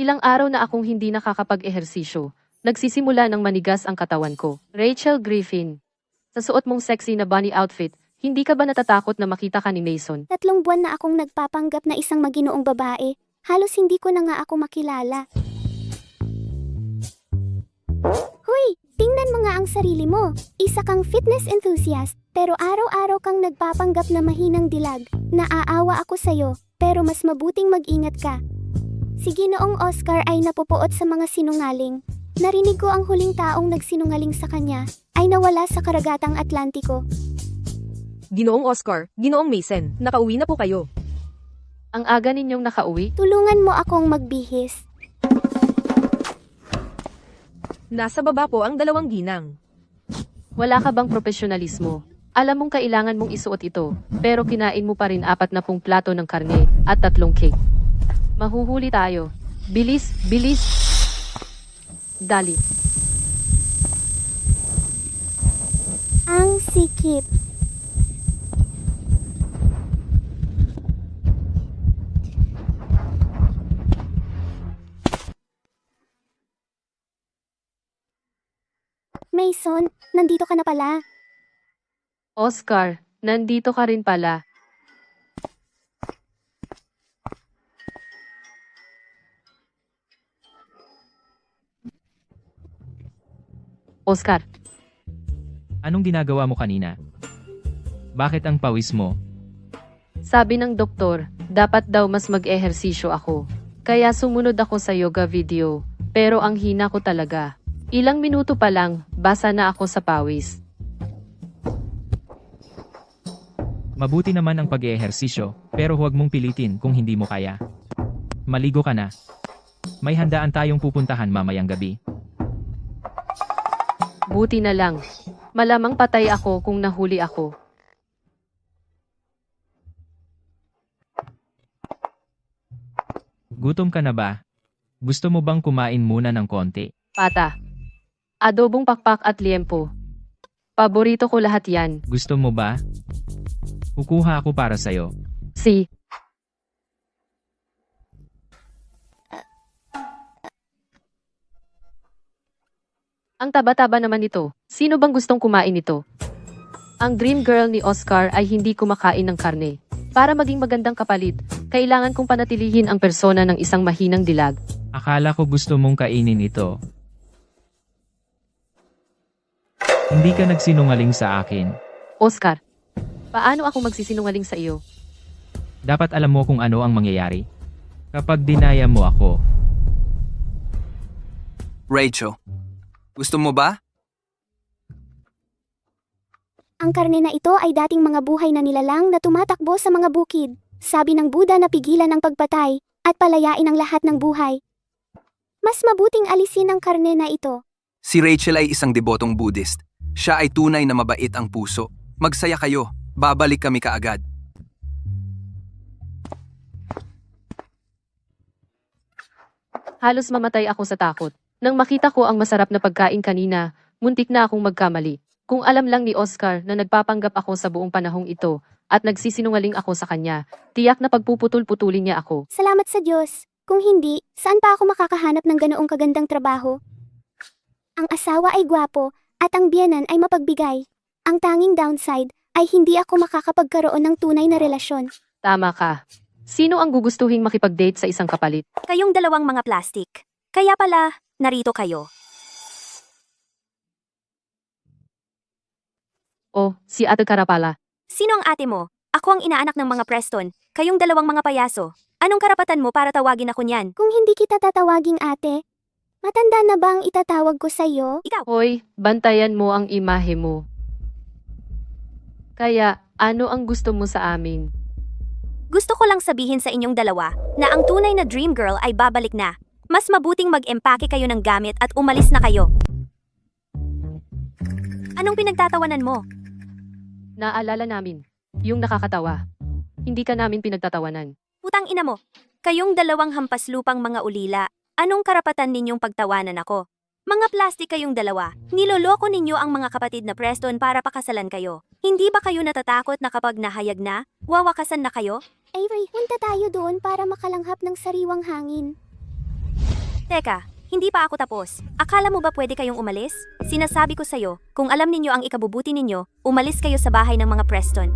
Ilang araw na akong hindi nakakapag-ehersisyo. Nagsisimula ng manigas ang katawan ko. Rachel Griffin. Sa suot mong sexy na bunny outfit, hindi ka ba natatakot na makita ka ni Mason? 3 buwan na akong nagpapanggap na isang maginoong babae. Halos hindi ko na nga ako makilala. Hoy, tingnan mo nga ang sarili mo. Isa kang fitness enthusiast, pero araw-araw kang nagpapanggap na mahinang dilag. Naaawa ako sa'yo, pero mas mabuting mag-ingat ka. Si Ginoong Oscar ay napupuot sa mga sinungaling. Narinig ko ang huling taong nagsinungaling sa kanya ay nawala sa karagatang Atlantiko. Ginoong Oscar, Ginoong Mason, nakauwi na po kayo. Ang aga ninyong nakauwi? Tulungan mo akong magbihis. Nasa baba po ang 2 ginang. Wala ka bang profesionalismo? Alam mong kailangan mong isuot ito, pero kinain mo pa rin 40 plato ng karne at 3 cake. Mahuhuli tayo. Bilis, bilis. Dali. Ang sikip. Mason, nandito ka na pala. Oscar, nandito ka rin pala. Oscar, Anong ginagawa mo kanina? Bakit ang pawis mo? sabi ng doktor, dapat daw mas mag-ehersisyo ako. Kaya sumunod ako sa yoga video, pero ang hina ko talaga. Ilang minuto pa lang, basa na ako sa pawis. Mabuti naman ang pag-eehersisyo, pero huwag mong pilitin kung hindi mo kaya. Maligo ka na. May handaan tayong pupuntahan mamayang gabi. Buti na lang. Malamang patay ako kung nahuli ako. Gutom ka na ba? Gusto mo bang kumain muna ng konti? Pata. Adobong pakpak at liempo. Paborito ko lahat yan. Gusto mo ba? Kukuha ako para sa'yo. Si. Ang taba-taba naman nito. Sino bang gustong kumain nito? Ang dream girl ni Oscar ay hindi kumakain ng karne. Para maging magandang kapalit, kailangan kong panatilihin ang persona ng isang mahinang dilag. Akala ko gusto mong kainin ito. Hindi ka nagsinungaling sa akin. Oscar, paano ako magsisinungaling sa iyo? Dapat alam mo kung ano ang mangyayari. Kapag dinaya mo ako, Rachel, gusto mo ba? Ang karne na ito ay dating mga buhay na nilalang na tumatakbo sa mga bukid. Sabi ng Buddha na pigilan ang pagpatay at palayain ang lahat ng buhay. Mas mabuting alisin ang karne na ito. Si Rachel ay isang debotong Buddhist. Siya ay tunay na mabait ang puso. Magsaya kayo. Babalik kami kaagad. Halos mamatay ako sa takot. Nang makita ko ang masarap na pagkain kanina, muntik na akong magkamali. Kung alam lang ni Oscar na nagpapanggap ako sa buong panahong ito at nagsisinungaling ako sa kanya, tiyak na pagpuputol-putulin niya ako. Salamat sa Diyos. Kung hindi, saan pa ako makakahanap ng ganoong kagandang trabaho? Ang asawa ay gwapo at ang biyenan ay mapagbigay. Ang tanging downside ay hindi ako makakapagkaroon ng tunay na relasyon. Tama ka. Sino ang gugustuhing makipag-date sa isang kapalit? Kayong dalawang mga plastic. Kaya pala, narito kayo. Oh, si Ate Karapala. Sino ang ate mo? Ako ang inaanak ng mga Preston. Kayong dalawang mga payaso. Anong karapatan mo para tawagin ako niyan? Kung hindi kita tatawaging ate, matanda na ba ang itatawag ko sa iyo? Ikaw, Hoy, bantayan mo ang imahe mo. Kaya, ano ang gusto mo sa amin? gusto ko lang sabihin sa inyong dalawa na ang tunay na dream girl ay babalik na. Mas mabuting mag-empake kayo ng gamit at umalis na kayo. Anong pinagtatawanan mo? Naalala namin. Yung nakakatawa. Hindi ka namin pinagtatawanan. Putang ina mo. Kayong dalawang hampas lupang mga ulila. Anong karapatan ninyong pagtawanan ako? Mga plastic kayong dalawa. Niloloko ninyo ang mga kapatid na Preston para pakasalan kayo. Hindi ba kayo natatakot na kapag nahayag na, wawakasan na kayo? Avery, punta tayo doon para makalanghap ng sariwang hangin. Teka, hindi pa ako tapos. Akala mo ba pwede kayong umalis? Sinasabi ko sa'yo, kung alam ninyo ang ikabubuti ninyo, umalis kayo sa bahay ng mga Preston.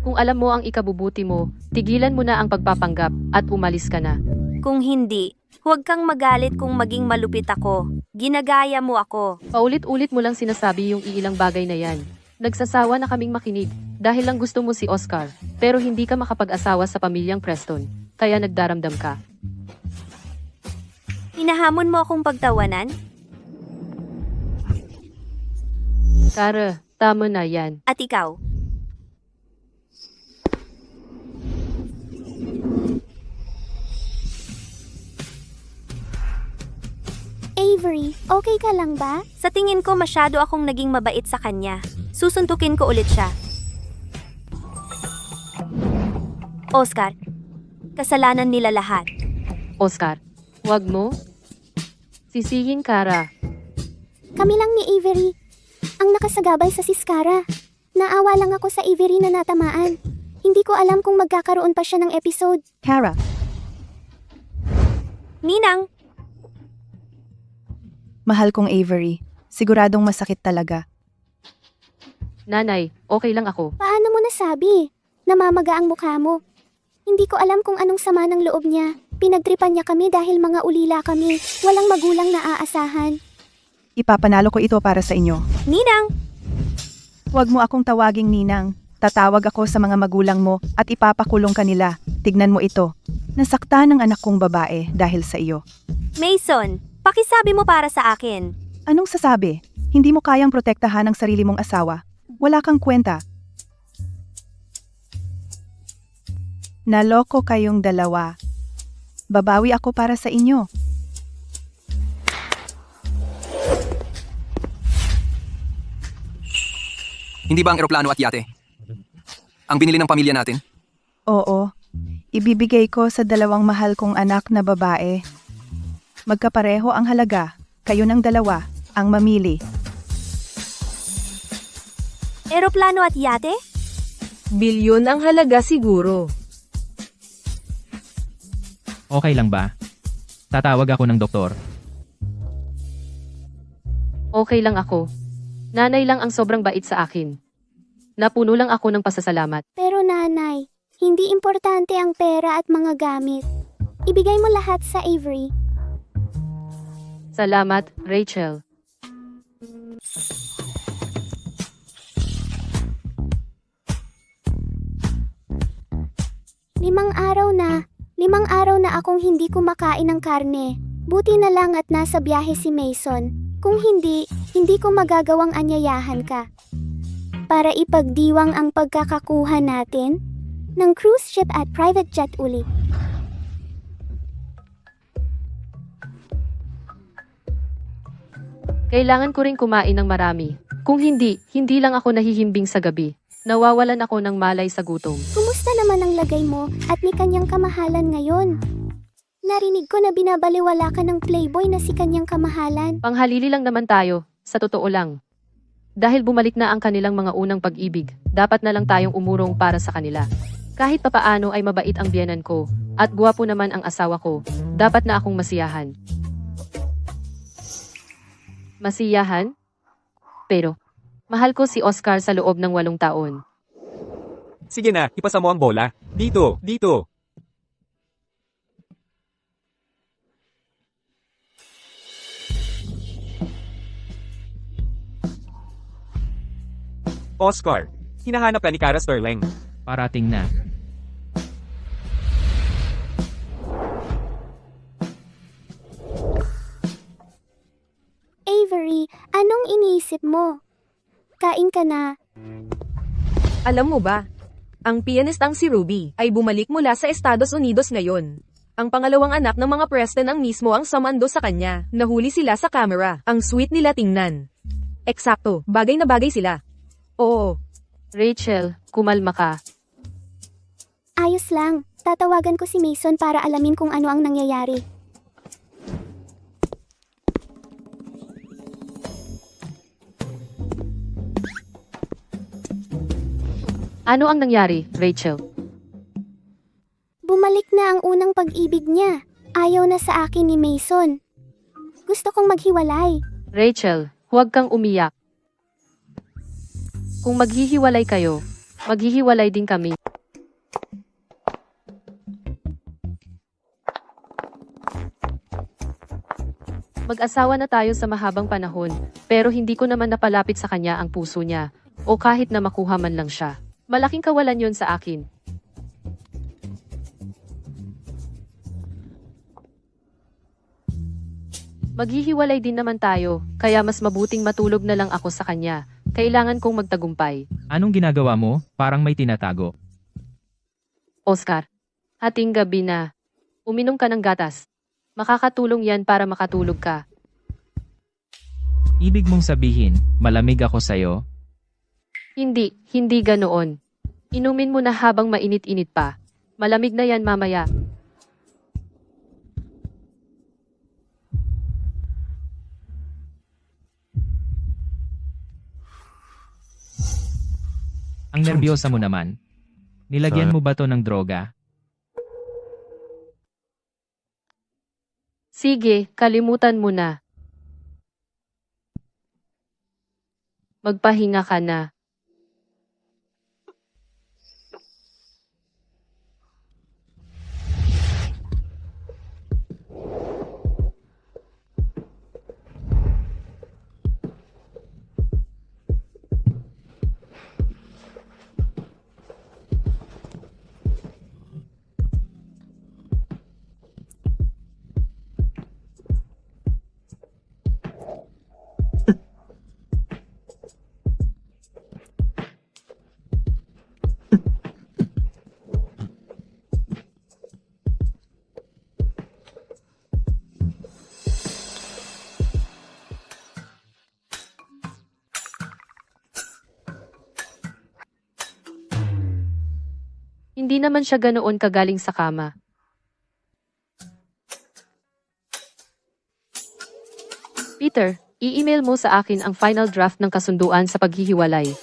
Kung alam mo ang ikabubuti mo, tigilan mo na ang pagpapanggap at umalis ka na. Kung hindi, huwag kang magalit kung maging malupit ako. Ginagaya mo ako. Paulit-ulit mo lang sinasabi yung iilang bagay na yan. Nagsasawa na kaming makinig dahil lang gusto mo si Oscar, pero hindi ka makapag-asawa sa pamilyang Preston, kaya nagdaramdam ka. Hinahamon mo akong pagtawanan? Kara, tama na yan. At ikaw? Avery, okay ka lang ba? Sa tingin ko masyado akong naging mabait sa kanya. Susuntukin ko ulit siya. Oscar, kasalanan nila lahat. Oscar, wag mo. Sisihin, Kara. Kami lang ni Avery. Ang nakasagabal sa Siskara. Naawa lang ako sa Avery na natamaan. Hindi ko alam kung magkakaroon pa siya ng episode. Kara, Ninang, Mahal kong Avery, siguradong masakit talaga. Nanay, okay lang ako. Paano mo nasabi? Namamaga ang mukha mo. Hindi ko alam kung anong sama ng loob niya. Pinagtripan niya kami dahil mga ulila kami. Walang magulang na aasahan. Ipapanalo ko ito para sa inyo. Ninang, Huwag mo akong tawaging ninang. Tatawag ako sa mga magulang mo at ipapakulong kanila. Tignan mo ito. Nasaktan ng anak kong babae dahil sa iyo. Mason, pakisabi mo para sa akin. Anong sasabi? Hindi mo kayang protektahan ang sarili mong asawa. Wala kang kwenta. Naloko kayong dalawa. Babawi ako para sa inyo. Hindi ba ang eroplano at yate? Ang binili ng pamilya natin? Oo. Ibibigay ko sa dalawang mahal kong anak na babae. Magkapareho ang halaga. Kayo ng dalawa ang mamili. Eroplano at yate? bilyon ang halaga siguro. Okay lang ba? Tatawag ako ng doktor. Okay lang ako. Nanay lang ang sobrang bait sa akin. Napuno lang ako ng pasasalamat. Pero nanay, hindi importante ang pera at mga gamit. Ibigay mo lahat sa Avery. Salamat, Rachel. Limang araw na akong hindi kumakain ng karne. Buti na lang at nasa biyahe si Mason. Kung hindi ko magagawang anyayahan ka. Para ipagdiwang ang pagkakakuha natin ng cruise ship at private jet ulit. Kailangan ko ring kumain ng marami. Kung hindi lang ako nahihimbing sa gabi. Nawawalan ako ng malay sa gutom. Kumusta naman ang lagay mo at ni kanyang kamahalan ngayon? Narinig ko na binabaliwala ka ng playboy na si kanyang kamahalan. Panghalili lang naman tayo, sa totoo lang. Dahil bumalik na ang kanilang mga unang pag-ibig, dapat na lang tayong umurong para sa kanila. Kahit papaano ay mabait ang biyenan ko, at guwapo naman ang asawa ko, dapat na akong masiyahan. Masiyahan? Pero, mahal ko si Oscar sa loob ng 8 taon. Sige na, ipasa mo ang bola. Dito, dito. Oscar, hinahanap ka ni Kara Sterling. Parating na. Avery, anong iniisip mo? Kain ka na. Alam mo ba, ang pianistang si Ruby ay bumalik mula sa Estados Unidos ngayon. Ang pangalawang anak ng mga Preston ang mismo ang sumando sa kanya. Nahuli sila sa camera. Ang sweet nila tingnan. Eksakto, bagay na bagay sila. Oo. Rachel, kumalma ka. Ayos lang. Tatawagan ko si Mason para alamin kung ano ang nangyayari. Ano ang nangyari, Rachel? Bumalik na ang unang pag-ibig niya. Ayaw na sa akin ni Mason. Gusto kong maghiwalay. Rachel, huwag kang umiyak. Kung maghihiwalay kayo, maghihiwalay din kami. Mag-asawa na tayo sa mahabang panahon, pero hindi ko naman napalapit sa kanya ang puso niya, o kahit na makuha man lang siya. Malaking kawalan yon sa akin. Maghihiwalay din naman tayo, kaya mas mabuting matulog na lang ako sa kanya. Kailangan kong magtagumpay. Anong ginagawa mo? Parang may tinatago. Oscar, hating gabi na. Uminom ka ng gatas. Makakatulong yan para makatulog ka. Ibig mong sabihin, malamig ako sa'yo? Hindi ganoon. Inumin mo na habang mainit-init pa. Malamig na yan mamaya. Ang nerbiyosa mo naman. Nilagyan mo ba to ng droga? Sige, kalimutan mo na. Magpahinga ka na. Hindi naman siya ganoon kagaling sa kama. Peter, i-email mo sa akin ang final draft ng kasunduan sa paghihiwalay.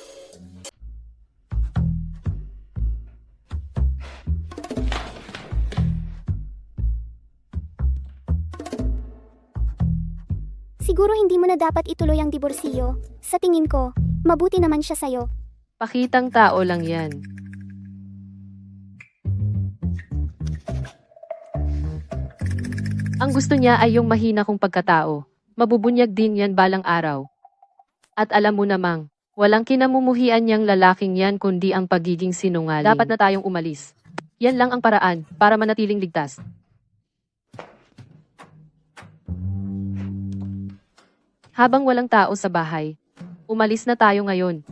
Siguro hindi mo na dapat ituloy ang diborsiyo. Sa tingin ko, mabuti naman siya sa'yo. Pakitang tao lang yan. Ang gusto niya ay yung mahina kong pagkatao. Mabubunyag din yan balang araw. At alam mo namang, walang kinamumuhian niyang lalaking yan kundi ang pagiging sinungaling. Dapat na tayong umalis. Yan lang ang paraan para manatiling ligtas. Habang walang tao sa bahay, umalis na tayo ngayon.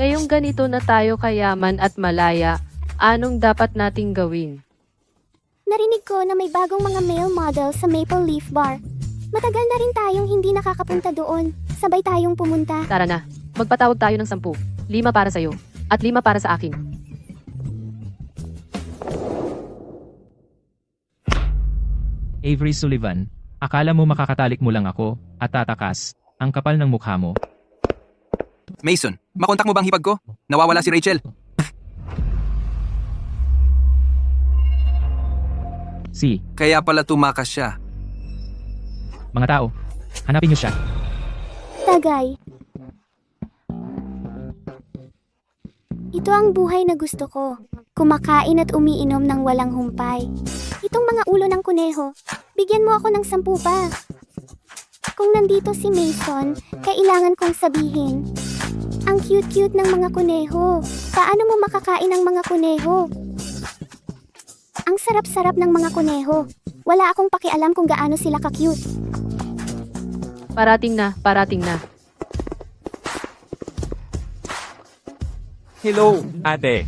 Ngayong ganito na tayo kayaman at malaya, anong dapat nating gawin? Narinig ko na may bagong mga male model sa Maple Leaf Bar. Matagal na rin tayong hindi nakakapunta doon. Sabay tayong pumunta. Tara na, magpatawag tayo ng 10. 5 para sa'yo, at 5 para sa akin. Avery Sullivan, akala mo makakatalik mo lang ako, at tatakas, ang kapal ng mukha mo. Mason, makontak mo bang hipag ko? Nawawala si Rachel. Si, Kaya pala tumakas siya. mga tao, hanapin niyo siya. Tagay. Ito ang buhay na gusto ko. Kumakain at umiinom ng walang humpay. Itong mga ulo ng kuneho, bigyan mo ako ng 10 pa. Kung nandito si Mason, kailangan kong sabihin, ang cute-cute ng mga kuneho. Paano mo makakain ang mga kuneho? Ang sarap-sarap ng mga kuneho. Wala akong pakialam kung gaano sila ka-cute. Parating na, parating na. Hello, ate.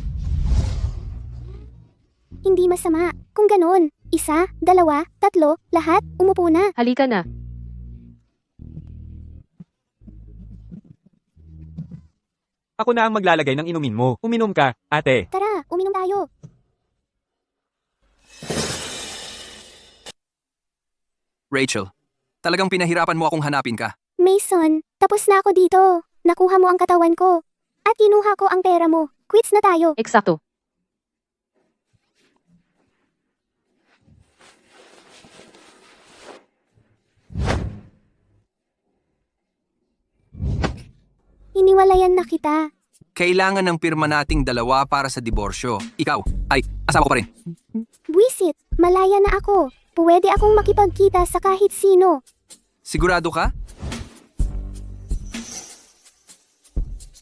Hindi masama. Kung ganon, 1, 2, 3, lahat, umupo na. Halika na. Ako na ang maglalagay ng inumin mo. Uminom ka, ate. Tara, uminom tayo. Rachel, Talagang pinahirapan mo akong hanapin ka. Mason, tapos na ako dito. Nakuha mo ang katawan ko. At kinuha ko ang pera mo. Quits na tayo. Eksakto. Hiniwalayan na kita. Kailangan ng pirma nating dalawa para sa diborsyo. Ikaw, ay, asawa ko pa rin. Buisit, malaya na ako. Pwede akong makipagkita sa kahit sino. Sigurado ka?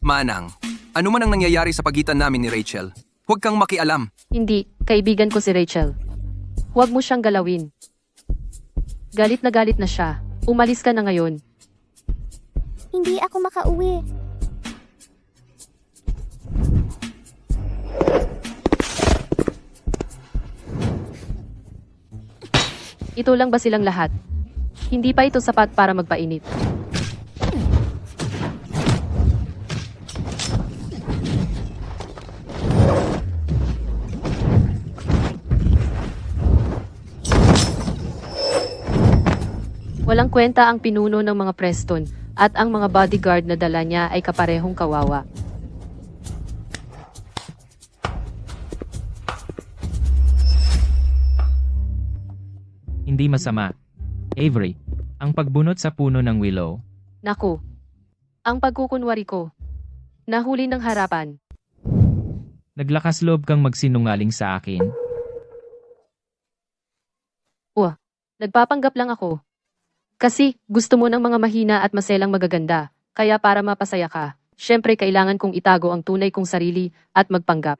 Manang, ano man ang nangyayari sa pagitan namin ni Rachel, huwag kang makialam. Hindi, kaibigan ko si Rachel. Huwag mo siyang galawin. Galit na siya. Umalis ka na ngayon. Hindi ako makauwi. Ito lang ba silang lahat? Hindi pa ito sapat para magpainit. Walang kwenta ang pinuno ng mga Preston at ang mga bodyguard na dala niya ay kaparehong kawawa. Hindi masama. Avery, ang pagbunot sa puno ng willow, Naku, ang pagkukunwari ko. Nahuli ng harapan. naglakas loob kang magsinungaling sa akin. Nagpapanggap lang ako. Kasi gusto mo ng mga mahina at maselang magaganda. Kaya para mapasaya ka, syempre kailangan kong itago ang tunay kong sarili at magpanggap.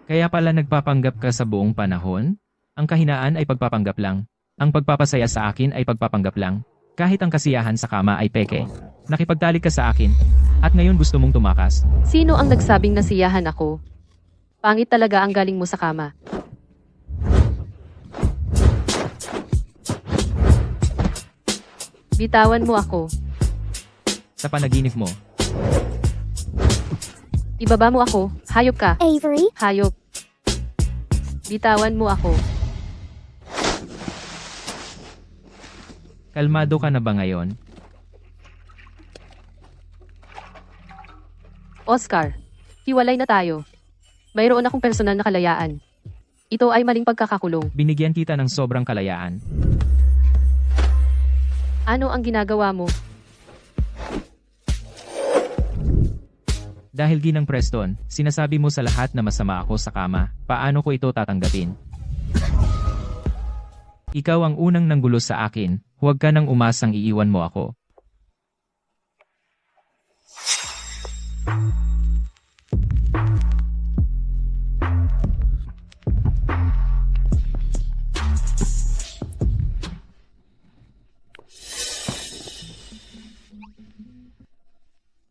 Kaya pala nagpapanggap ka sa buong panahon? Ang kahinaan ay pagpapanggap lang. Ang pagpapasaya sa akin ay pagpapanggap lang. Kahit ang kasiyahan sa kama ay peke. Nakipagtalik ka sa akin. At ngayon gusto mong tumakas. Sino ang nagsabing nasiyahan ako? Pangit talaga ang galing mo sa kama. Bitawan mo ako. Sa panaginip mo, Ibaba mo ako. Hayop ka. Avery, Hayop. Bitawan mo ako. kalmado ka na ba ngayon? Oscar, hiwalay na tayo. Mayroon akong personal na kalayaan. Ito ay maling pagkakakulong. Binigyan kita ng sobrang kalayaan. Ano ang ginagawa mo? Dahil Ginang Preston, sinasabi mo sa lahat na masama ako sa kama, paano ko ito tatanggapin? Ikaw ang unang nanggulo sa akin, huwag ka nang umasang iiwan mo ako.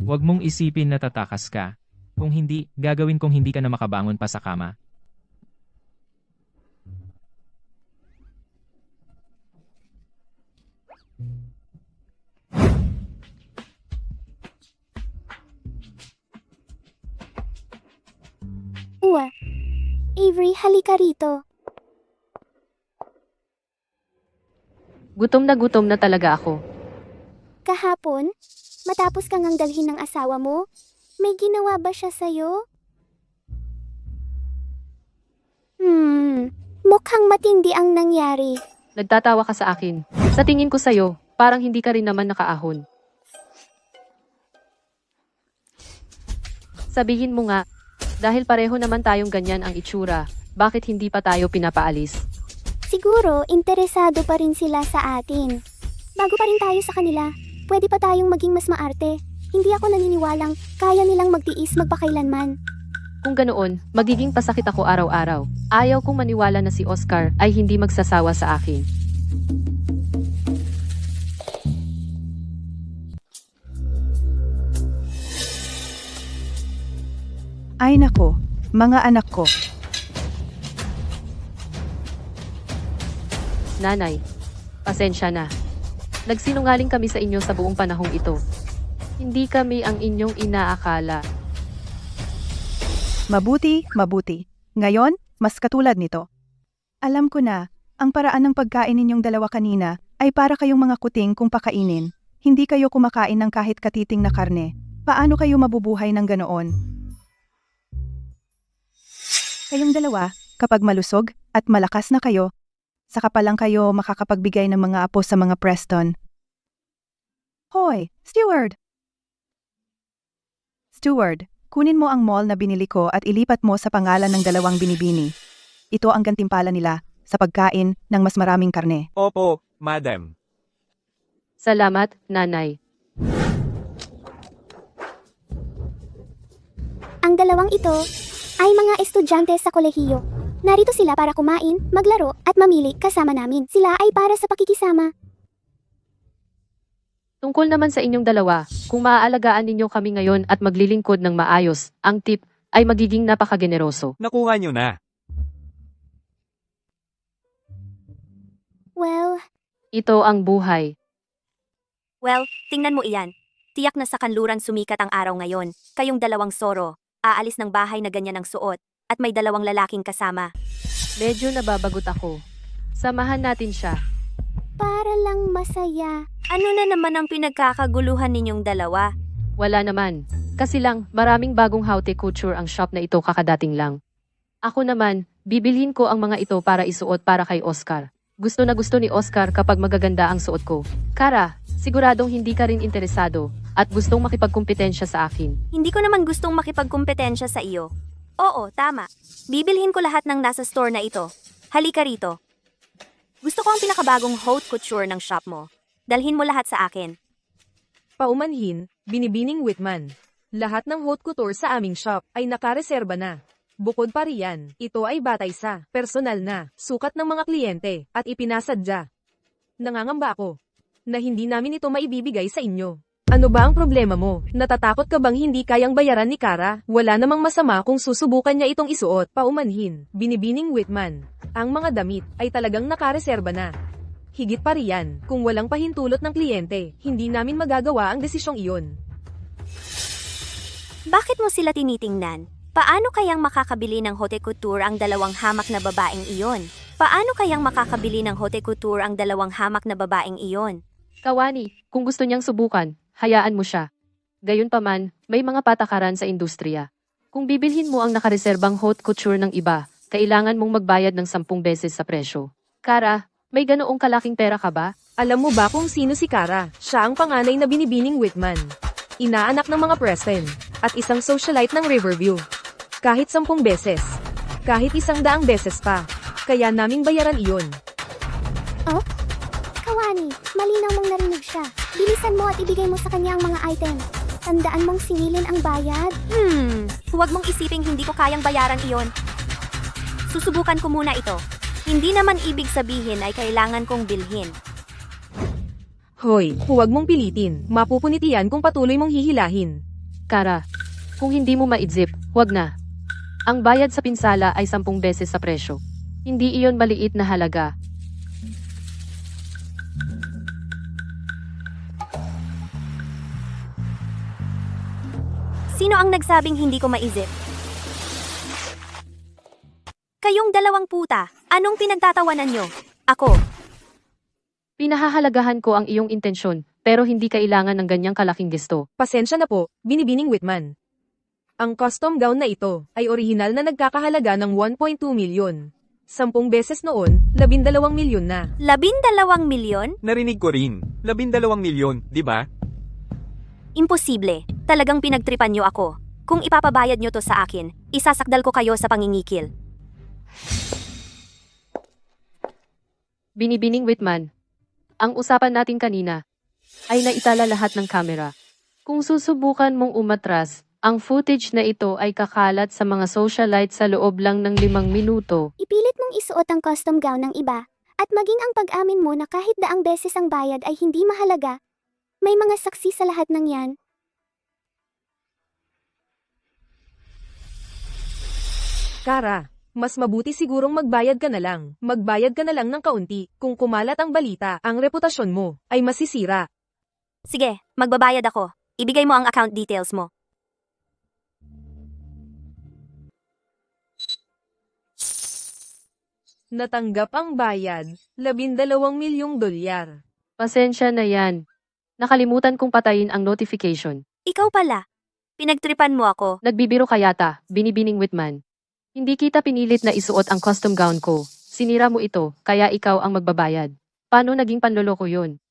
Huwag mong isipin na tatakas ka. Kung hindi, gagawin kong hindi ka na makabangon pa sa kama. Avery, halika rito. Gutom na talaga ako. Kahapon, matapos kang ang dalhin ng asawa mo, may ginawa ba siya sa'yo? Mukhang matindi ang nangyari. Nagtatawa ka sa akin. Sa tingin ko sa'yo, parang hindi ka rin naman nakaahon. Sabihin mo nga, dahil pareho naman tayong ganyan ang itsura, bakit hindi pa tayo pinapaalis? Siguro, interesado pa rin sila sa atin. Bago pa rin tayo sa kanila, pwede pa tayong maging mas maarte. Hindi ako naniniwalang kaya nilang magtiis magpakailanman. Kung ganoon, magiging pasakit ako araw-araw. Ayaw kong maniwala na si Oscar ay hindi magsasawa sa akin. Ay nako, mga anak ko. Nanay, pasensya na. Nagsinungaling kami sa inyo sa buong panahong ito. Hindi kami ang inyong inaakala. Mabuti. Ngayon, mas katulad nito. Alam ko na, ang paraan ng pagkain ninyong dalawa kanina ay para kayong mga kuting kung pakainin. Hindi kayo kumakain ng kahit katiting na karne. Paano kayo mabubuhay ng ganoon? Kayong dalawa, kapag malusog at malakas na kayo, saka pa lang kayo makakapagbigay ng mga apo sa mga Preston. Hoy, Steward! Steward, kunin mo ang mall na binili ko at ilipat mo sa pangalan ng dalawang binibini. Ito ang gantimpala nila sa pagkain ng mas maraming karne. Opo, madam. Salamat, nanay. Ang dalawang ito ay mga estudyante sa kolehiyo. Narito sila para kumain, maglaro, at mamili kasama namin. Sila ay para sa pakikisama. Tungkol naman sa inyong dalawa, kung maaalagaan ninyo kami ngayon at maglilingkod ng maayos, ang tip ay magiging napakageneroso. Nakuha nyo na. Well, Ito ang buhay. Well, tingnan mo iyan. Tiyak na sa kanluran sumikat ang araw ngayon. Kayong dalawang soro, aalis ng bahay na ganyan ang suot, at may dalawang lalaking kasama. Medyo nababagot ako. Samahan natin siya. para lang masaya. Ano na naman ang pinagkakaguluhan ninyong dalawa? Wala naman. Kasi lang, maraming bagong haute couture ang shop na ito kakadating lang. Ako naman, bibilhin ko ang mga ito para isuot para kay Oscar. Gusto na gusto ni Oscar kapag magaganda ang suot ko. Kara, siguradong hindi ka rin interesado at gustong makipagkumpetensya sa akin. Hindi ko naman gustong makipagkumpetensya sa iyo. Oo, tama. Bibilhin ko lahat ng nasa store na ito. Halika rito. Gusto ko ang pinakabagong haute couture ng shop mo. Dalhin mo lahat sa akin. Paumanhin, Binibining Whitman. Lahat ng haute couture sa aming shop ay nakareserba na. Bukod pa riyan, ito ay batay sa, personal na, sukat ng mga kliyente, at ipinasadya. Nangangamba ako na hindi namin ito maibibigay sa inyo. Ano ba ang problema mo? Natatakot ka bang hindi kayang bayaran ni Kara? Wala namang masama kung susubukan niya itong isuot. Paumanhin, Binibining Whitman. Ang mga damit ay talagang nakareserba na. Higit pa riyan, kung walang pahintulot ng kliyente, hindi namin magagawa ang desisyong iyon. Bakit mo sila tinitingnan? Paano kayang makakabili ng haute couture ang dalawang hamak na babaeng iyon? Paano kayang makakabili ng haute couture ang dalawang hamak na babaeng iyon? Kawani, kung gusto niyang subukan, hayaan mo siya. Gayunpaman, may mga patakaran sa industriya. Kung bibilhin mo ang nakareserbang haute couture ng iba, kailangan mong magbayad ng 10 beses sa presyo. Kara, may ganoong kalaking pera ka ba? Alam mo ba kung sino si Kara? Siya ang panganay na Binibining Whitman. Inaanak ng mga Preston, at isang socialite ng Riverview. Kahit 10 beses. Kahit 100 beses pa. Kaya naming bayaran iyon. Kawani, malinaw mong narinig siya. Bilisan mo at ibigay mo sa kanya ang mga item. Tandaan mong singilin ang bayad. Huwag mong isiping hindi ko kayang bayaran iyon. Susubukan ko muna ito. Hindi naman ibig sabihin ay kailangan kong bilhin. Hoy, huwag mong pilitin. Mapupunit iyan kung patuloy mong hihilahin. Kara, kung hindi mo maizip, huwag na. Ang bayad sa pinsala ay 10 beses sa presyo. Hindi iyon maliit na halaga. Sino ang nagsabing hindi ko maisip? Kayong dalawang puta, anong pinagtatawanan nyo? Ako, Pinahahalagahan ko ang iyong intensyon, pero hindi kailangan ng ganyang kalaking gesto. Pasensya na po, Binibining Whitman. Ang custom gown na ito ay orihinal na nagkakahalaga ng 1.2 milyon. 10 beses noon, 12 milyon na. 12 milyon? Narinig ko rin. 12 milyon, di ba? Imposible. Talagang pinagtripan nyo ako. Kung ipapabayad nyo to sa akin, isasakdal ko kayo sa pangingikil. Binibining Whitman, ang usapan natin kanina ay naitala lahat ng kamera. Kung susubukan mong umatras, ang footage na ito ay kakalat sa mga socialite sa loob lang ng 5 minuto. Ipilit mong isuot ang custom gown ng iba, at maging ang pag-amin mo na kahit daang beses ang bayad ay hindi mahalaga. May mga saksi sa lahat ng yan. Kara, mas mabuti sigurong magbayad ka na lang. Magbayad ka na lang ng kaunti. Kung kumalat ang balita, ang reputasyon mo ay masisira. Sige, magbabayad ako. Ibigay mo ang account details mo. Natanggap ang bayad, $12 milyong. Pasensya na yan. Nakalimutan kong patayin ang notification. Ikaw pala. Pinagtripan mo ako. Nagbibiro ka yata, binibining Whitman. Hindi kita pinilit na isuot ang custom gown ko. Sinira mo ito, kaya ikaw ang magbabayad. Paano naging panloloko yun?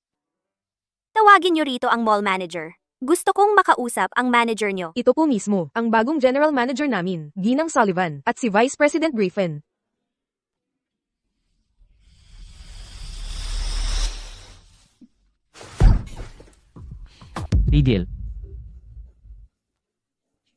Tawagin niyo rito ang mall manager. Gusto kong makausap ang manager niyo. Ito po mismo, ang bagong general manager namin, Ginang Sullivan, at si Vice President Griffin. Tigil.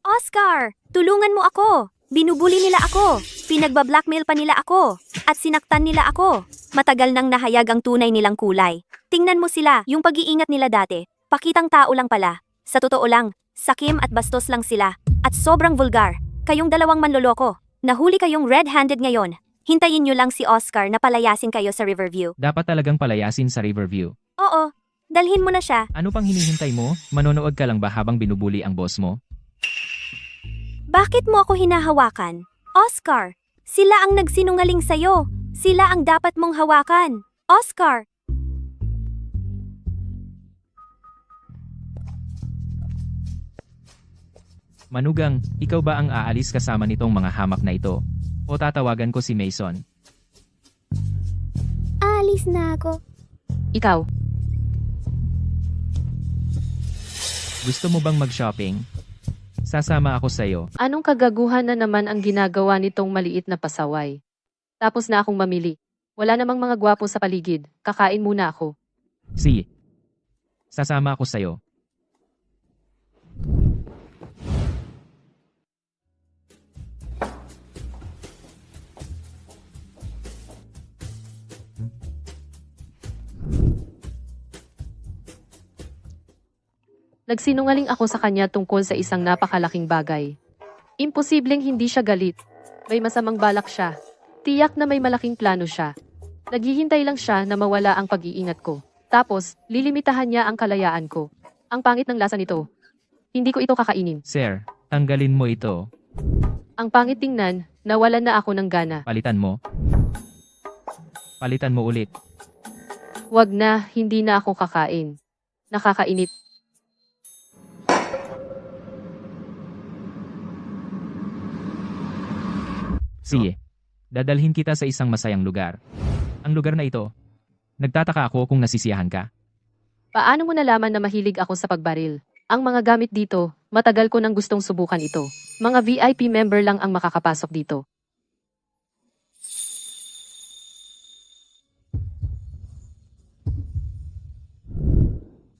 Oscar, tulungan mo ako. Binubuli nila ako. Pinagbablackmail pa nila ako. At sinaktan nila ako. Matagal nang nahayag ang tunay nilang kulay. Tingnan mo sila, yung pag-iingat nila dati. Pakitang tao lang pala. Sa totoo lang, sakim at bastos lang sila. At sobrang vulgar. Kayong dalawang manloloko. Nahuli kayong red-handed ngayon. Hintayin nyo lang si Oscar na palayasin kayo sa Riverview. Dapat talagang palayasin sa Riverview. Oo, dalhin mo na siya. Ano pang hinihintay mo? Manonood ka lang ba habang binubuli ang boss mo? Bakit mo ako hinahawakan? Oscar, sila ang nagsinungaling sa'yo. Sila ang dapat mong hawakan. Oscar! Manugang, ikaw ba ang aalis kasama nitong mga hamak na ito? O tatawagan ko si Mason? Aalis na ako. Ikaw, Gusto mo bang mag-shopping? Sasama ako sa'yo. anong kagaguhan na naman ang ginagawa nitong maliit na pasaway? Tapos na akong mamili. Wala namang mga gwapo sa paligid. Kakain muna ako. Sige. Sasama ako sa'yo. Nagsinungaling ako sa kanya tungkol sa isang napakalaking bagay. Imposibleng hindi siya galit. May masamang balak siya. Tiyak na may malaking plano siya. Naghihintay lang siya na mawala ang pag-iingat ko. Tapos, lilimitahan niya ang kalayaan ko. Ang pangit ng lasa nito. Hindi ko ito kakainin. Sir, tanggalin mo ito. Ang pangit tingnan, nawalan na ako ng gana. Palitan mo. Palitan mo ulit. Wag na, hindi na ako kakain. Nakakainit. Sige. Dadalhin kita sa isang masayang lugar. Ang lugar na ito. Nagtataka ako kung nasisiyahan ka. Paano mo nalaman na mahilig ako sa pagbaril? Ang mga gamit dito, matagal ko nang gustong subukan ito. Mga VIP member lang ang makakapasok dito.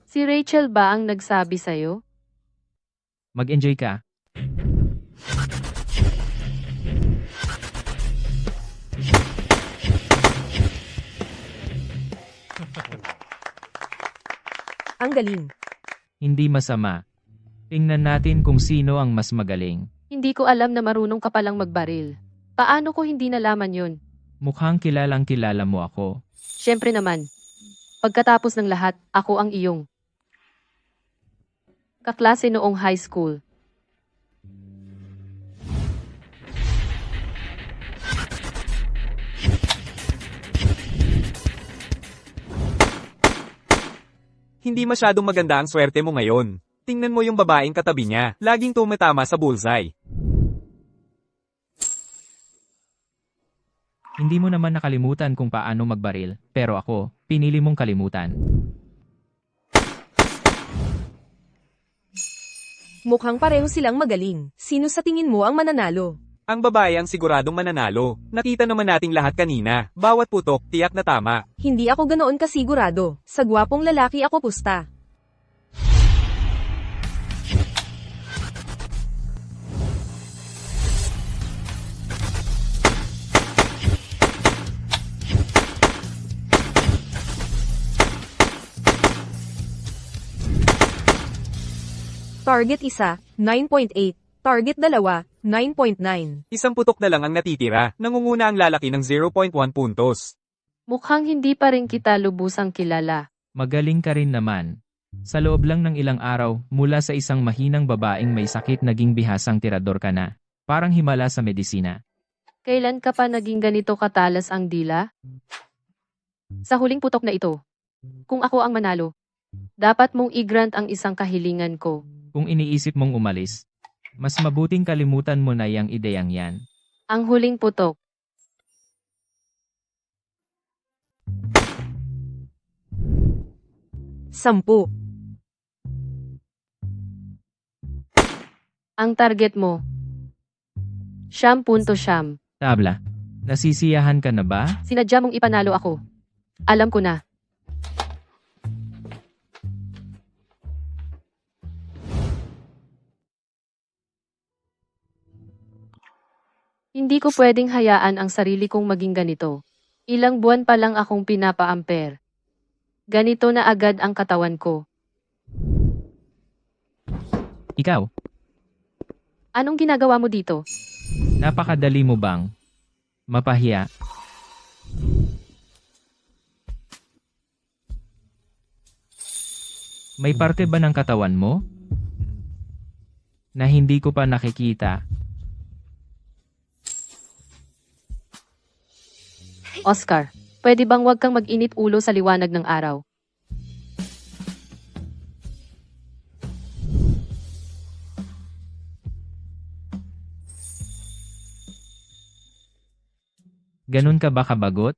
Si Rachel ba ang nagsabi sa'yo? Mag-enjoy ka. Ang galing. Hindi masama. Tingnan natin kung sino ang mas magaling. Hindi ko alam na marunong ka palang magbaril. Paano ko hindi nalaman yun? Mukhang kilalang kilala mo ako. Siyempre naman. Pagkatapos ng lahat, ako ang iyong kaklase noong high school. Hindi masyadong maganda ang swerte mo ngayon. Tingnan mo yung babaeng katabi niya. Laging tumatama sa bullseye. Hindi mo naman nakalimutan kung paano magbaril, pero ako, pinili mong kalimutan. Mukhang pareho silang magaling. Sino sa tingin mo ang mananalo? Ang babae ang siguradong mananalo. Nakita naman nating lahat kanina. Bawat putok, tiyak na tama. Hindi ako ganoon kasigurado. Sa gwapong lalaki ako pusta. Target 1, 9.8. Target 2, 9.9. Isang putok na lang ang natitira. Nangunguna ang lalaki ng 0.1 puntos. Mukhang hindi pa rin kita lubusang kilala. Magaling ka rin naman. Sa loob lang ng ilang araw, mula sa isang mahinang babaeng may sakit naging bihasang tirador ka na. Parang himala sa medisina. Kailan ka pa naging ganito katalas ang dila? Sa huling putok na ito. Kung ako ang manalo, dapat mong i-grant ang isang kahilingan ko. Kung iniisip mong umalis, mas mabuting kalimutan mo na yang ideyang yan. Ang huling putok. Sampu. Ang target mo. Siyam. Tabla, nasisiyahan ka na ba? Sinadya mong ipanalo ako. Alam ko na. Hindi ko pwedeng hayaan ang sarili kong maging ganito. Ilang buwan pa lang akong pinapa-ampere. Ganito na agad ang katawan ko. Ikaw, Anong ginagawa mo dito? napakadali mo bang mapahiya? May parte ba ng katawan mo na hindi ko pa nakikita? Oscar, pwede bang wag kang mag-init ulo sa liwanag ng araw? Ganun ka ba kabagot?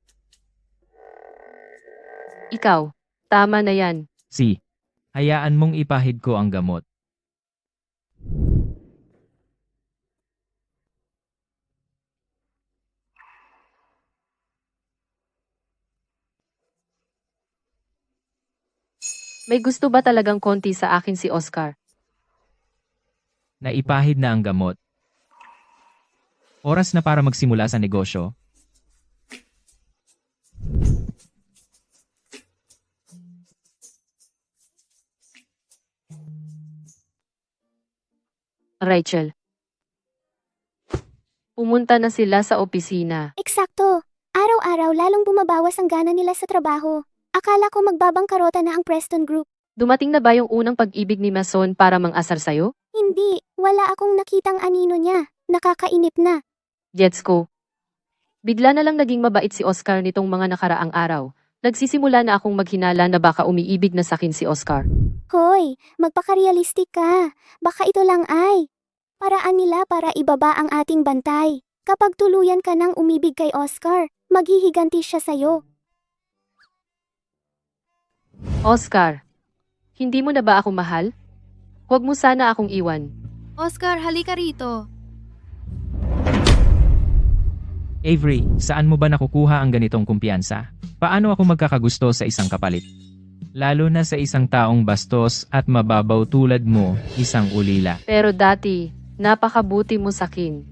Ikaw, tama na yan. Si, hayaan mong ipahid ko ang gamot. May gusto ba talagang konti sa akin si Oscar? Naipahid na ang gamot. Oras na para magsimula sa negosyo. Rachel. Pumunta na sila sa opisina. Eksakto. Araw-araw lalong bumabawas ang gana nila sa trabaho. Akala ko magbabangkarota na ang Preston Group. Dumating na ba yung unang pag-ibig ni Mason para mang-asar sa'yo? Hindi, wala akong nakitang anino niya. Nakakainip na. Gets ko. Bigla na lang naging mabait si Oscar nitong mga nakaraang araw. Nagsisimula na akong maghinala na baka umiibig na sakin si Oscar. Hoy, magpaka-realistic ka. Baka ito lang ay paraan nila para ibaba ang ating bantay. Kapag tuluyan ka nang umibig kay Oscar, maghihiganti siya sa'yo. Oscar, hindi mo na ba ako mahal? Huwag mo sana akong iwan. Oscar, halika rito. Avery, saan mo ba nakukuha ang ganitong kumpiyansa? Paano ako magkakagusto sa isang kapalit? Lalo na sa isang taong bastos at mababaw tulad mo, isang ulila. Pero dati, napakabuti mo sakin.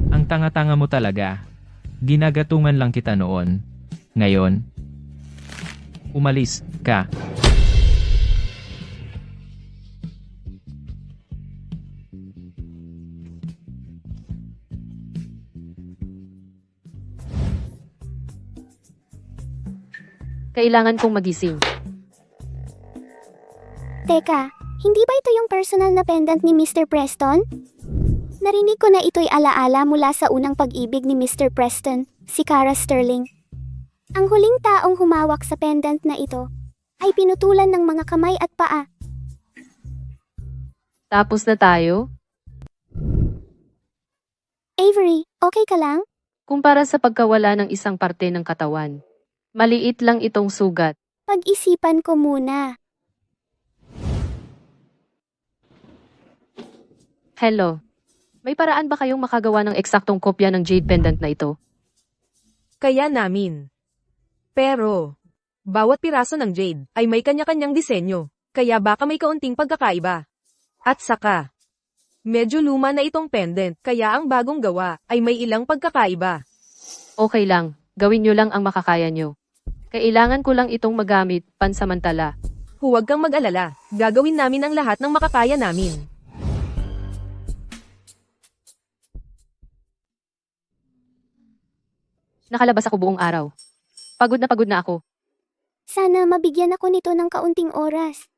Ang tanga-tanga mo talaga. Ginagatungan lang kita noon. Ngayon, umalis ka. Kailangan kong magising. Teka, hindi ba ito yung personal na pendant ni Mr. Preston? Narinig ko na ito'y alaala mula sa unang pag-ibig ni Mr. Preston, si Cara Sterling. Ang huling taong humawak sa pendant na ito ay pinutulan ng mga kamay at paa. Tapos na tayo? Avery, okay ka lang? Kumpara sa pagkawala ng isang parte ng katawan. Maliit lang itong sugat. Pag-isipan ko muna. Hello. May paraan ba kayong makagawa ng eksaktong kopya ng jade pendant na ito? Kaya namin. Pero, bawat piraso ng jade ay may kanya-kanyang disenyo, kaya baka may kaunting pagkakaiba. At saka, medyo luma na itong pendant, kaya ang bagong gawa ay may ilang pagkakaiba. Okay lang. Gawin nyo lang ang makakaya nyo. Kailangan ko lang itong magamit, pansamantala. Huwag kang mag-alala, gagawin namin ang lahat ng makakaya namin. Nakalabas ako buong araw. Pagod na ako. Sana mabigyan ako nito ng kaunting oras.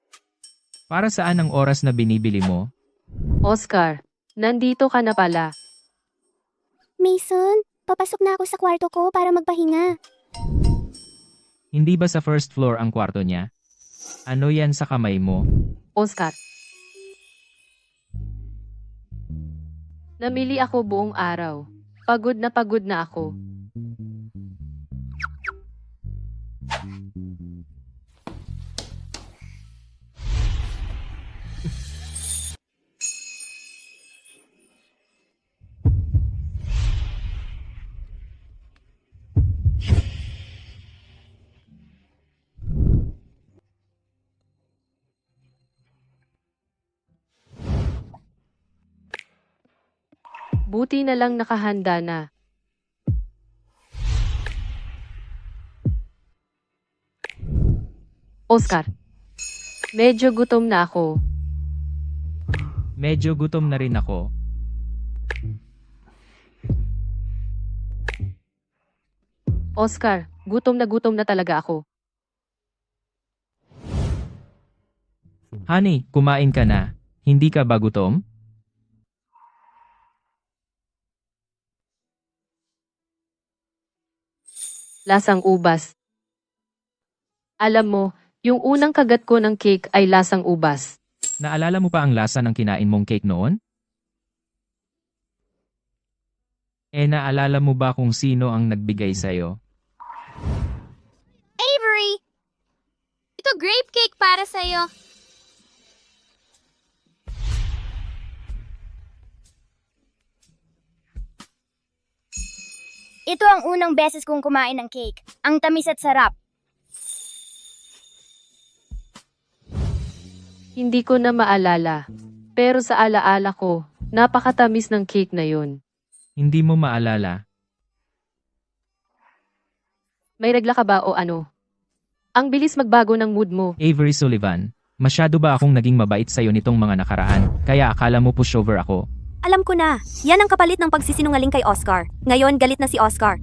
Para saan ang oras na binibili mo? Oscar, nandito ka na pala. Mason, papasok na ako sa kwarto ko para magpahinga. Hindi ba sa first floor ang kwarto niya? Ano yan sa kamay mo? Oscar. Namili ako buong araw. Pagod na ako. Buti na lang nakahanda na. Oscar. Medyo gutom na ako. Medyo gutom na rin ako. Oscar, gutom na talaga ako. Honey, kumain ka na. Hindi ka ba gutom? Lasang ubas. Alam mo, yung unang kagat ko ng cake ay lasang ubas. Naalala mo pa ang lasa ng kinain mong cake noon? Naalala mo ba kung sino ang nagbigay sa'yo? Avery! Ito grape cake para sa'yo. Ito ang unang beses kong kumain ng cake. Ang tamis at sarap. Hindi ko na maalala. Pero sa alaala ko, napakatamis ng cake na yun. Hindi mo maalala. May regla ka ba o ano? Ang bilis magbago ng mood mo. Avery Sullivan, masyado ba akong naging mabait sa'yo nitong mga nakaraan, kaya akala mo pushover ako? Alam ko na, yan ang kapalit ng pagsisinungaling kay Oscar. Ngayon, galit na si Oscar.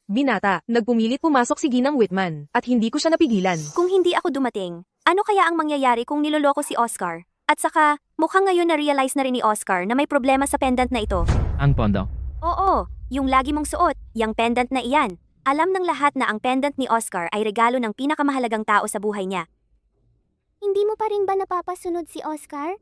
Binata, nagpumilit pumasok si Ginang Whitman, at hindi ko siya napigilan. Kung hindi ako dumating, ano kaya ang mangyayari kung niloloko si Oscar? At saka, mukhang ngayon na-realize na rin ni Oscar na may problema sa pendant na ito. Ang pondo. Oo, yung lagi mong suot, yung pendant na iyan. Alam ng lahat na ang pendant ni Oscar ay regalo ng pinakamahalagang tao sa buhay niya. Hindi mo pa rin ba napapasunod si Oscar?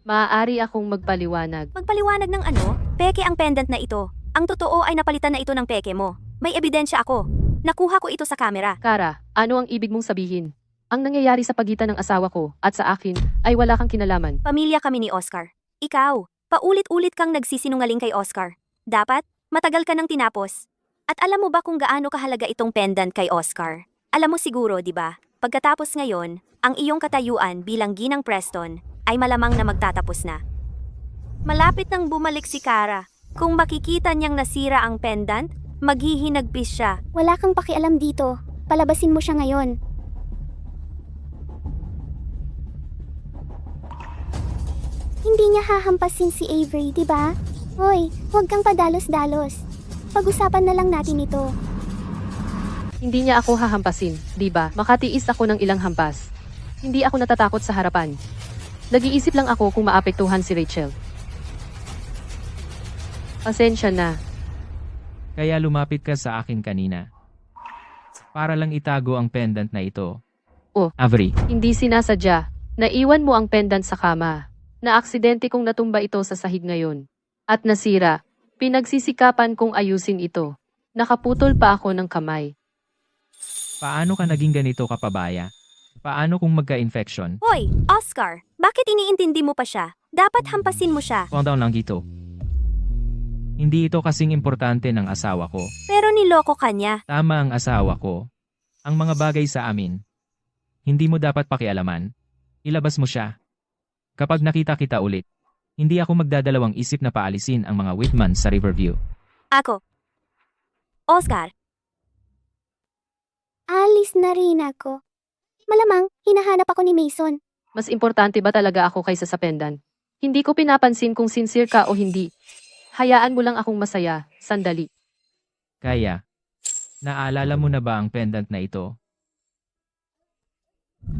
Maaari akong magpaliwanag. Magpaliwanag ng ano? Peke ang pendant na ito. Ang totoo ay napalitan na ito ng peke mo. May ebidensya ako. Nakuha ko ito sa kamera. Kara, ano ang ibig mong sabihin? Ang nangyayari sa pagitan ng asawa ko at sa akin ay wala kang kinalaman. Pamilya kami ni Oscar. Ikaw, paulit-ulit kang nagsisinungaling kay Oscar. Dapat, matagal ka nang tinapos. At alam mo ba kung gaano kahalaga itong pendant kay Oscar? Alam mo siguro, di ba? Pagkatapos ngayon, ang iyong katayuan bilang Ginang Preston ay malamang na magtatapos na. Malapit nang bumalik si Kara. Kung makikita niyang nasira ang pendant, maghihinagpis siya. Wala kang pakialam dito. Palabasin mo siya ngayon. Hindi niya hahampasin si Avery, di ba? Hoy, huwag kang padalos-dalos. Pag-usapan na lang natin ito. Hindi niya ako hahampasin, di ba? Makatiis ako ng ilang hampas. Hindi ako natatakot sa harapan. Nag-iisip lang ako kung maapektuhan si Rachel. Pasensya na. Kaya lumapit ka sa akin kanina. Para lang itago ang pendant na ito. Oh. Avery, Hindi sinasadya. Naiwan mo ang pendant sa kama. Naaksidente kong natumba ito sa sahig ngayon. At nasira. Pinagsisikapan kong ayusin ito. Nakaputol pa ako ng kamay. paano ka naging ganito kapabaya? Paano kung magka-infection? Hoy, Oscar, bakit iniintindi mo pa siya? Dapat hampasin mo siya. Calm down lang dito. Hindi ito kasing importante ng asawa ko. Pero niloko ka niya. Tama ang asawa ko. Ang mga bagay sa amin. Hindi mo dapat pakialaman. Ilabas mo siya. Kapag nakita kita ulit, hindi ako magdadalawang isip na paalisin ang mga Whitman sa Riverview. Ako. Oscar, Alis na rin ako. Malamang, hinahanap ako ni Mason. Mas importante ba talaga ako kaysa sa pendant? Hindi ko pinapansin kung sincere ka o hindi. Hayaan mo lang akong masaya, sandali. Kaya, naalala mo na ba ang pendant na ito?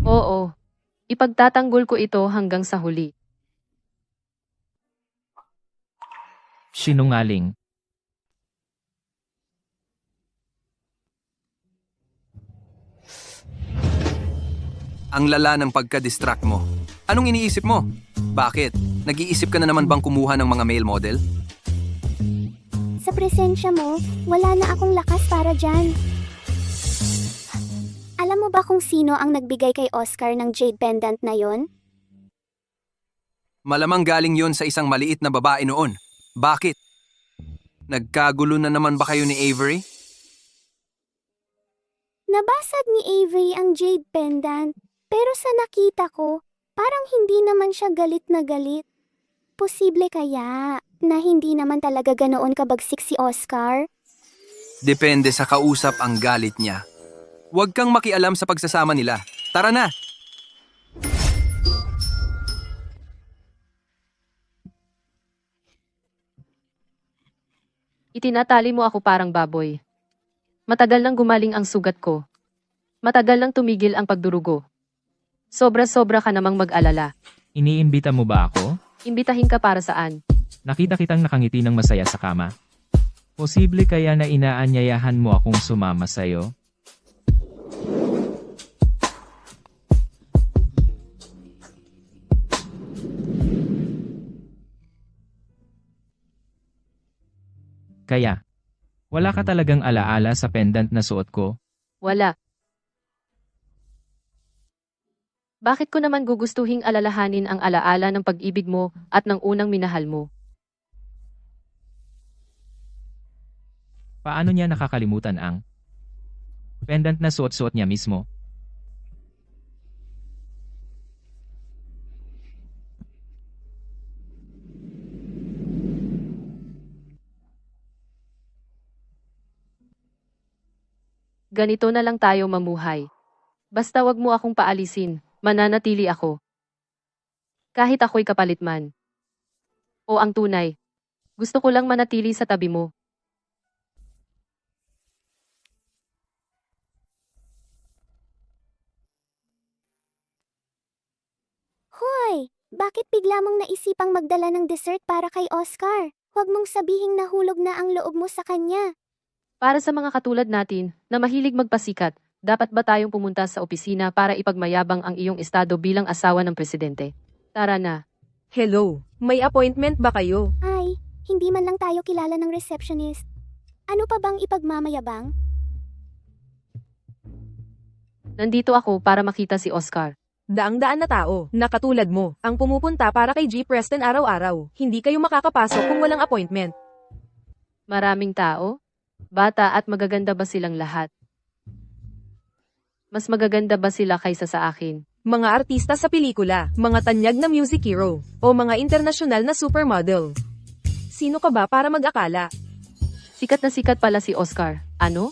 Oo. Ipagtatanggol ko ito hanggang sa huli. Sinungaling. Ang lala ng pagka-distract mo. Anong iniisip mo? Bakit? Nag-iisip ka na naman bang kumuha ng mga male model? Sa presensya mo, wala na akong lakas para dyan. Alam mo ba kung sino ang nagbigay kay Oscar ng jade pendant na yon? Malamang galing yon sa isang maliit na babae noon. Bakit? Nagkagulo na naman ba kayo ni Avery? Nabasag ni Avery ang jade pendant, pero sa nakita ko, parang hindi naman siya galit na galit. Posible kaya na hindi naman talaga ganoon kabagsik si Oscar? Depende sa kausap ang galit niya. Huwag kang makialam sa pagsasama nila. Tara na! Itinatali mo ako parang baboy. Matagal nang gumaling ang sugat ko. Matagal nang tumigil ang pagdurugo. Sobra-sobra ka namang mag-alala. Iniimbita mo ba ako? Imbitahin ka para saan? Nakita kitang nakangiti ng masaya sa kama. Posible kaya na inaanyayahan mo akong sumama sa'yo? Kaya, wala ka talagang alaala sa pendant na suot ko? Wala. Bakit ko naman gugustuhing alalahanin ang alaala ng pag-ibig mo at ng unang minahal mo? Paano niya nakakalimutan ang pendant na suot-suot niya mismo? Ganito na lang tayo mamuhay. Basta wag mo akong paalisin, mananatili ako. Kahit ako'y kapalit man. O ang tunay. Gusto ko lang manatili sa tabi mo. Hoy, bakit bigla mong naisipang magdala ng dessert para kay Oscar? Huwag mong sabihing nahulog na ang loob mo sa kanya. Para sa mga katulad natin, na mahilig magpasikat, dapat ba tayong pumunta sa opisina para ipagmayabang ang iyong estado bilang asawa ng presidente? Tara na. Hello, may appointment ba kayo? Ay, hindi man lang tayo kilala ng receptionist. Ano pa bang ipagmamayabang? Nandito ako para makita si Oscar. Daang-daan na tao, na katulad mo, ang pumupunta para kay G. Preston araw-araw. Hindi kayo makakapasok kung walang appointment. Maraming tao? Bata at magaganda ba silang lahat? Mas magaganda ba sila kaysa sa akin? Mga artista sa pelikula, mga tanyag na music hero, o mga internasyonal na supermodel. Sino ka ba para mag-akala? Sikat na sikat pala si Oscar. Ano?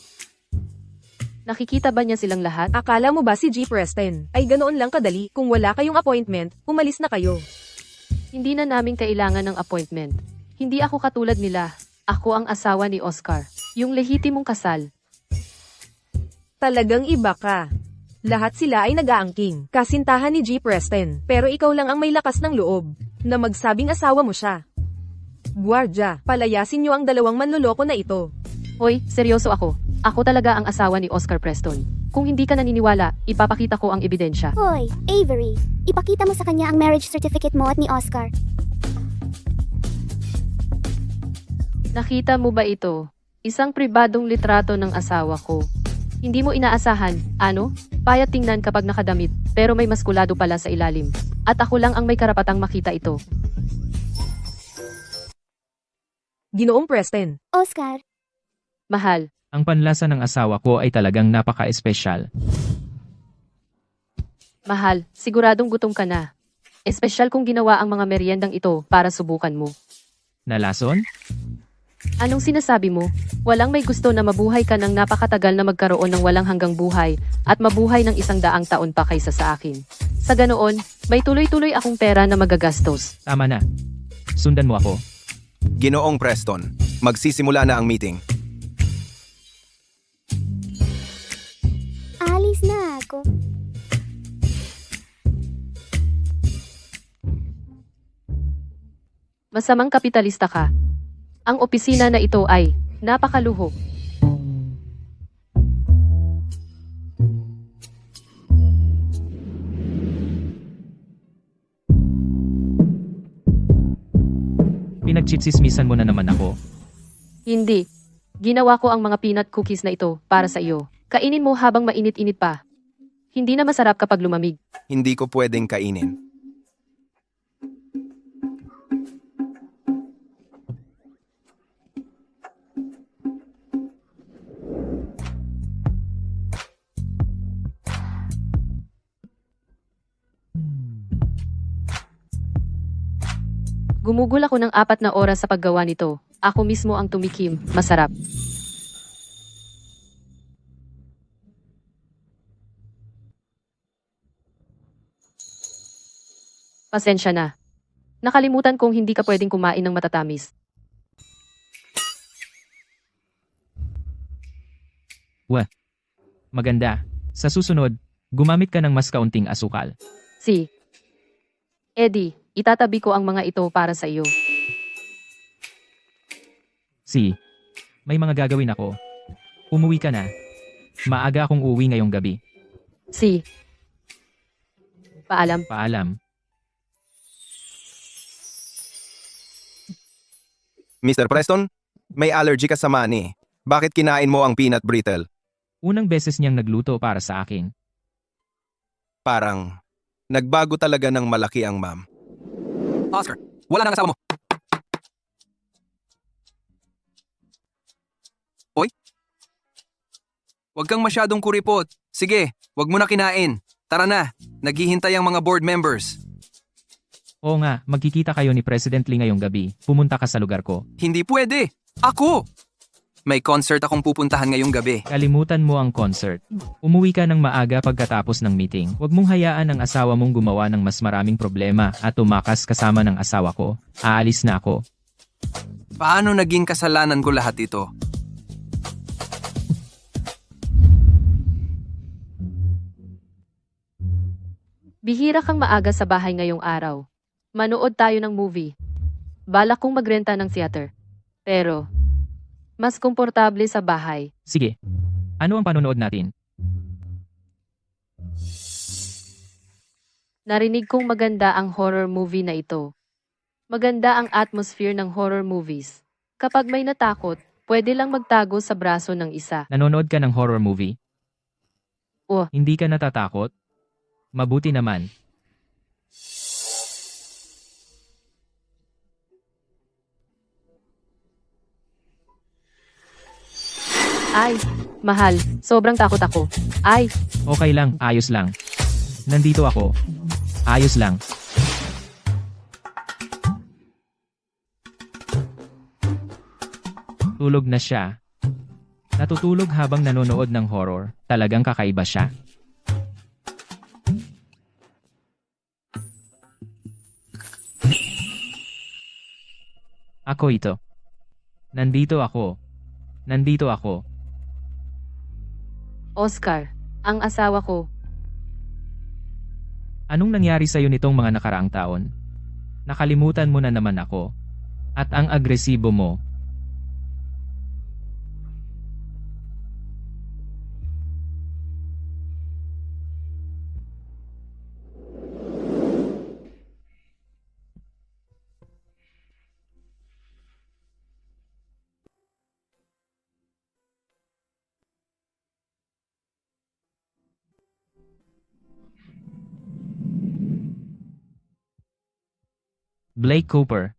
Nakikita ba niya silang lahat? Akala mo ba si G. Preston ay ganoon lang kadali kung wala kayong appointment, umalis na kayo? Hindi na namin kailangan ng appointment. Hindi ako katulad nila. Ako ang asawa ni Oscar. Yung lehitimong kasal. Talagang iba ka. Lahat sila ay nag-aangking, kasintahan ni G. Preston, pero ikaw lang ang may lakas ng loob, na magsabing asawa mo siya. Guardia, palayasin niyo ang dalawang manloloko na ito. Hoy, seryoso ako. Ako talaga ang asawa ni Oscar Preston. Kung hindi ka naniniwala, ipapakita ko ang ebidensya. Hoy, Avery, ipakita mo sa kanya ang marriage certificate mo at ni Oscar. Nakita mo ba ito? Isang pribadong litrato ng asawa ko. Hindi mo inaasahan, ano? Payat tingnan kapag nakadamit, pero may maskulado pala sa ilalim. At ako lang ang may karapatang makita ito. Ginoong Preston. Oscar, Mahal, Ang panlasa ng asawa ko ay talagang napaka-espesyal. mahal, siguradong gutom ka na. Espesyal kung ginawa ang mga meriendang ito para subukan mo. Nalason? Anong sinasabi mo? Walang may gusto na mabuhay ka ng napakatagal na magkaroon ng walang hanggang buhay at mabuhay ng 100 taon pa kaysa sa akin. Sa ganoon, may tuloy-tuloy akong pera na magagastos. Tama na. Sundan mo ako. Ginoong Preston, magsisimula na ang meeting. alis na ako. Masamang kapitalista ka. Ang opisina na ito ay napakaluho. Pinagchitsismisan mo na naman ako. Hindi. Ginawa ko ang mga peanut cookies na ito para sa iyo. Kainin mo habang mainit-init pa. Hindi na masarap kapag lumamig. Hindi ko pwedeng kainin. Gumugol ako ng 4 na oras sa paggawa nito. Ako mismo ang tumikim. Masarap. Pasensya na. Nakalimutan kong hindi ka pwedeng kumain ng matatamis. Maganda. Sa susunod, gumamit ka ng mas kaunting asukal. Si Eddie, itatabi ko ang mga ito para sa iyo. Si, may mga gagawin ako. Umuwi ka na. Maaga akong uwi ngayong gabi. Si Paalam. Paalam. Mr. Preston, may allergy ka sa mani. Bakit kinain mo ang peanut brittle? Unang beses niyang nagluto para sa akin. Parang, nagbago talaga ng malaki ang ma'am. Oscar, wala nang asawa mo. Oy? Huwag kang masyadong kuripot. Sige, huwag mo na kinain. Tara na, naghihintay ang mga board members. Oo nga, magkikita kayo ni President Lee ngayong gabi. Pumunta ka sa lugar ko. Hindi pwede. Ako! May concert akong pupuntahan ngayong gabi. Kalimutan mo ang concert. Umuwi ka ng maaga pagkatapos ng meeting. Huwag mong hayaan ang asawa mong gumawa ng mas maraming problema at tumakas kasama ng asawa ko. Aalis na ako. Paano naging kasalanan ko lahat ito? Bihira kang maaga sa bahay ngayong araw. Manood tayo ng movie. Balak kong magrenta ng theater. Pero, mas komportable sa bahay. Sige. Ano ang panonood natin? Narinig kong maganda ang horror movie na ito. Maganda ang atmosphere ng horror movies. Kapag may natakot, pwede lang magtago sa braso ng isa. Nanonood ka ng horror movie? Oh. Hindi ka natatakot? Mabuti naman. Ay, mahal, sobrang takot ako. Ay, Okay lang, ayos lang. Nandito ako. Ayos lang. Tulog na siya. Natutulog habang nanonood ng horror. Talagang kakaiba siya. Ako ito. Nandito ako. Nandito ako. Oscar, ang asawa ko. Anong nangyari sa'yo nitong mga nakaraang taon? Nakalimutan mo na naman ako. At ang agresibo mo. Blake Cooper.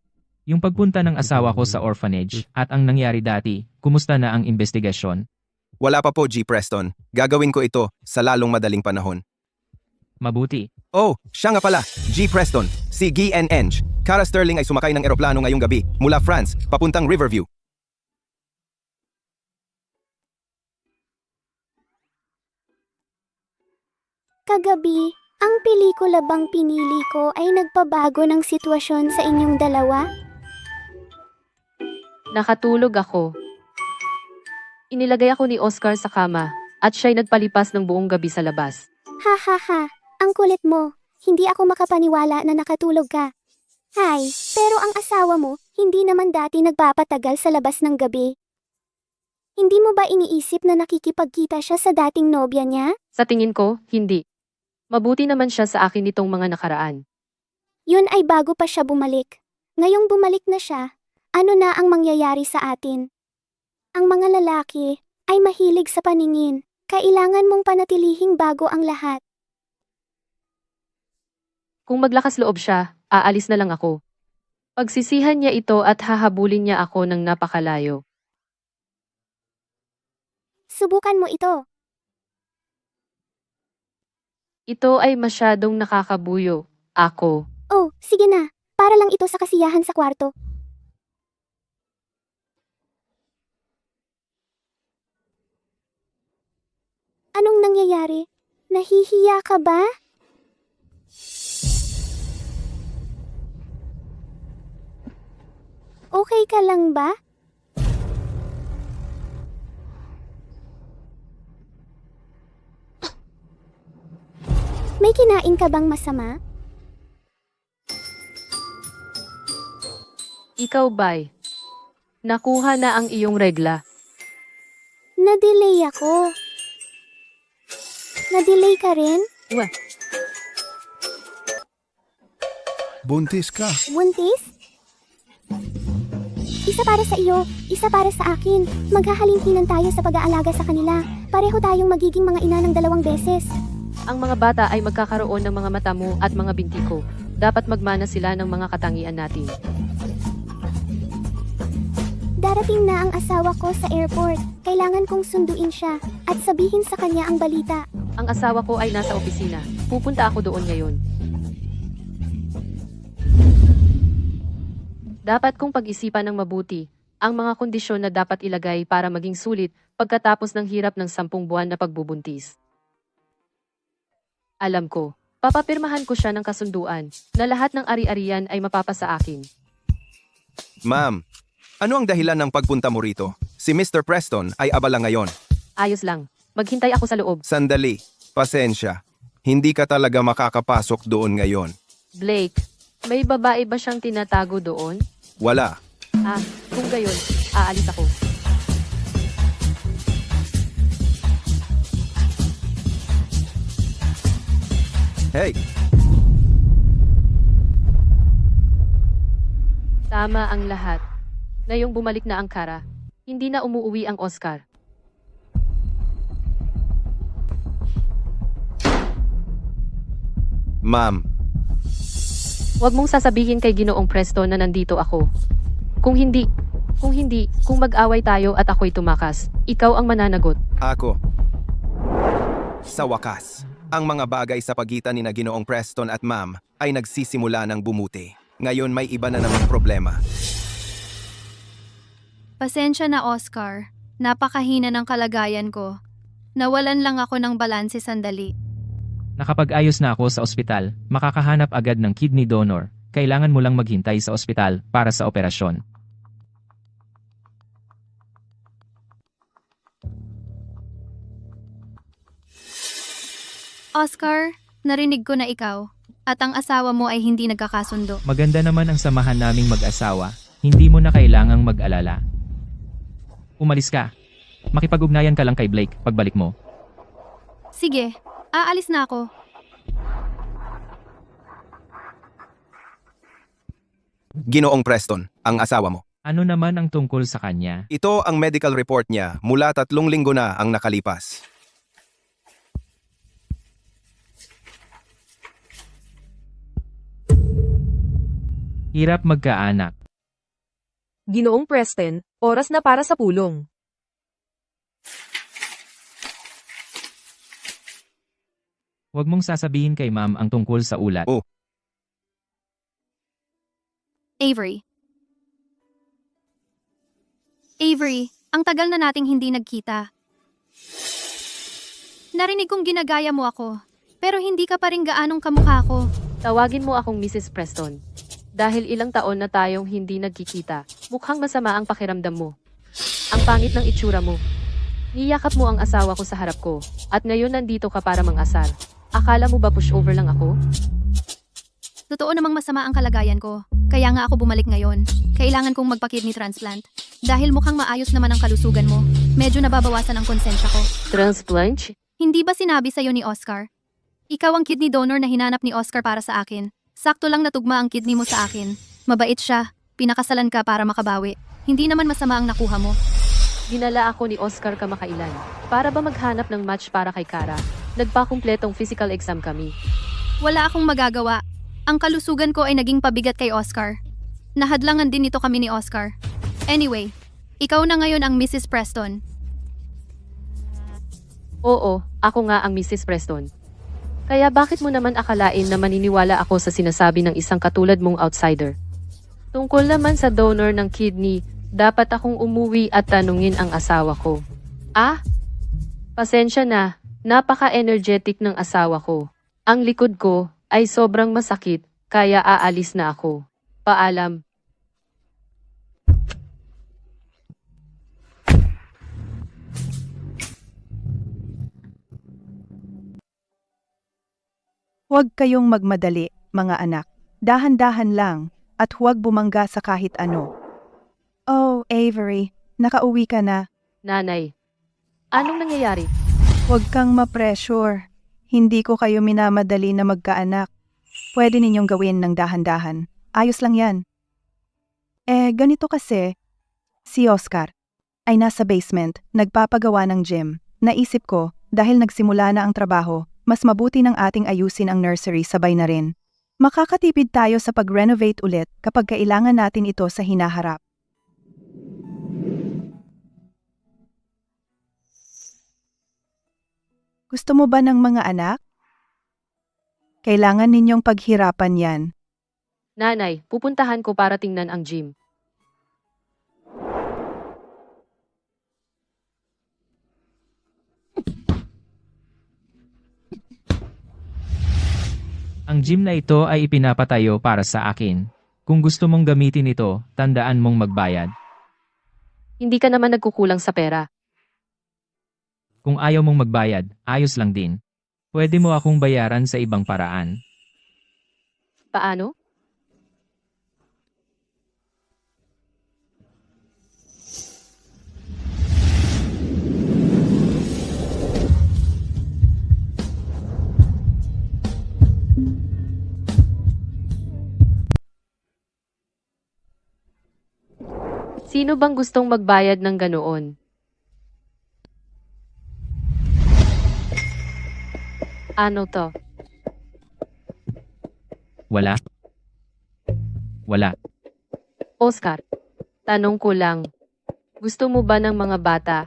Yung pagpunta ng asawa ko sa orphanage at ang nangyari dati, kumusta na ang investigasyon? Wala pa po, G. Preston. Gagawin ko ito sa lalong madaling panahon. Mabuti. Oh, siya nga pala, G. Preston, si Guy N. Enge. Cara Sterling ay sumakay ng eroplano ngayong gabi mula France, papuntang Riverview. Kagabi, ang pelikula bang pinili ko ay nagpabago ng sitwasyon sa inyong dalawa? Nakatulog ako. Inilagay ako ni Oscar sa kama at siya'y nagpalipas ng buong gabi sa labas. Ha ha ha, ang kulit mo. Hindi ako makapaniwala na nakatulog ka. Hay, pero ang asawa mo, Hindi naman dati nagpapatagal sa labas ng gabi. Hindi mo ba iniisip na nakikipagkita siya sa dating nobya niya? Sa tingin ko, hindi. Mabuti naman siya sa akin nitong mga nakaraan. Yun ay bago pa siya bumalik. Ngayong bumalik na siya, ano na ang mangyayari sa atin? Ang mga lalaki ay mahilig sa paningin. Kailangan mong panatilihing bago ang lahat. Kung maglakas loob siya, aalis na lang ako. Pagsisihan niya ito at hahabulin niya ako ng napakalayo. Subukan mo ito. Ito ay masyadong nakakabuyo. Ako. Oh, sige na. Para lang ito sa kasiyahan sa kwarto. Anong nangyayari? Nahihiya ka ba? Okay ka lang ba? May kinain ka bang masama? Ikaw ba'y? Nakuha na ang iyong regla. Na-delay ako. Na-delay ka rin? Buntis ka. Buntis? Isa para sa iyo, isa para sa akin. Maghahalinhinan tayo sa pag-aalaga sa kanila. Pareho tayong magiging mga ina ng 2 beses. Ang mga bata ay magkakaroon ng mga mata mo at mga binti ko. Dapat magmana sila ng mga katangian natin. Darating na ang asawa ko sa airport. Kailangan kong sunduin siya at sabihin sa kanya ang balita. Ang asawa ko ay nasa opisina. Pupunta ako doon ngayon. Dapat kong pag-isipan ng mabuti ang mga kondisyon na dapat ilagay para maging sulit pagkatapos ng hirap ng 10 buwan na pagbubuntis. Alam ko, papapirmahan ko siya ng kasunduan na lahat ng ari-arian ay mapapasa akin. Ma'am, ano ang dahilan ng pagpunta mo rito? Si Mr. Preston ay abala ngayon. Ayos lang. Maghintay ako sa loob. Sandali, pasensya. Hindi ka talaga makakapasok doon ngayon. Blake, may babae ba siyang tinatago doon? Wala. Kung gayon, aalis ako. Hey, Tama ang lahat. Ngayong bumalik na ang Kara, hindi na umuuwi ang Oscar. ma'am. Huwag mong sasabihin kay Ginoong Presto na nandito ako. Kung hindi, kung mag-away tayo at ako'y tumakas, ikaw ang mananagot. Ako. Sa wakas, ang mga bagay sa pagitan ni na Ginoong Preston at ma'am ay nagsisimula ng bumuti. Ngayon may iba na namang problema. Pasensya na, Oscar. Napakahina ng kalagayan ko. Nawalan lang ako ng balanse sandali. Nakapag-ayos na ako sa ospital, makakahanap agad ng kidney donor. Kailangan mo lang maghintay sa ospital para sa operasyon. Oscar, narinig ko na ikaw at ang asawa mo ay hindi nagkakasundo. Maganda naman ang samahan naming mag-asawa. Hindi mo na kailangang mag-alala. Umalis ka. Makipag-ugnayan ka lang kay Blake pagbalik mo. Sige, aalis na ako. Ginoong Preston, ang asawa mo. Ano naman ang tungkol sa kanya? Ito ang medical report niya mula 3 linggo na ang nakalipas. Hirap magkaanak. Ginoong Preston, oras na para sa pulong. Huwag mong sasabihin kay ma'am ang tungkol sa ulat. Oh. Avery. Avery, ang tagal na nating hindi nagkita. Narinig kong ginagaya mo ako, pero hindi ka pa rin gaanong kamukha ko. Tawagin mo akong Mrs. Preston. Dahil ilang taon na tayong hindi nagkikita, mukhang masama ang pakiramdam mo. Ang pangit ng itsura mo. Niyakap mo ang asawa ko sa harap ko, at ngayon nandito ka para mang-asar. Akala mo ba pushover lang ako? Totoo namang masama ang kalagayan ko. Kaya nga ako bumalik ngayon. Kailangan kong magpa-kidney transplant. Dahil mukhang maayos naman ang kalusugan mo, medyo nababawasan ang konsensya ko. Transplant? Hindi ba sinabi sa'yo ni Oscar? Ikaw ang kidney donor na hinanap ni Oscar para sa akin. Sakto lang natugma ang kidney mo sa akin. Mabait siya. Pinakasalan ka para makabawi. Hindi naman masama ang nakuha mo. Dinala ako ni Oscar kamakailan. Para ba maghanap ng match para kay Kara? Nagpakumpletong physical exam kami. Wala akong magagawa. Ang kalusugan ko ay naging pabigat kay Oscar. Nahadlangan din ito kami ni Oscar. Anyway, ikaw na ngayon ang Mrs. Preston. Oo, ako nga ang Mrs. Preston. Kaya bakit mo naman akalain na maniniwala ako sa sinasabi ng isang katulad mong outsider? Tungkol naman sa donor ng kidney, dapat akong umuwi at tanungin ang asawa ko. Ah? Pasensya na, napaka-energetic ng asawa ko. Ang likod ko ay sobrang masakit, kaya aalis na ako. Paalam. Huwag kayong magmadali, mga anak. Dahan-dahan lang, at huwag bumangga sa kahit ano. Oh, Avery, nakauwi ka na. Nanay, anong nangyayari? Huwag kang ma-pressure. Hindi ko kayo minamadali na magkaanak. Pwede ninyong gawin ng dahan-dahan. Ayos lang yan. Ganito kasi, si Oscar ay nasa basement, nagpapagawa ng gym. Naisip ko, dahil nagsimula na ang trabaho, mas mabuti ng ating ayusin ang nursery sabay na rin. Makakatipid tayo sa pag-renovate ulit kapag kailangan natin ito sa hinaharap. Gusto mo ba ng mga anak? Kailangan ninyong paghirapan yan. Nanay, pupuntahan ko para tingnan ang gym. Ang gym na ito ay ipinapatayo para sa akin. Kung gusto mong gamitin ito, tandaan mong magbayad. Hindi ka naman nagkukulang sa pera. Kung ayaw mong magbayad, ayos lang din. Pwede mo akong bayaran sa ibang paraan. Paano? Sino bang gustong magbayad ng ganoon? Ano to? Wala? Wala. Oscar, tanong ko lang. Gusto mo ba ng mga bata?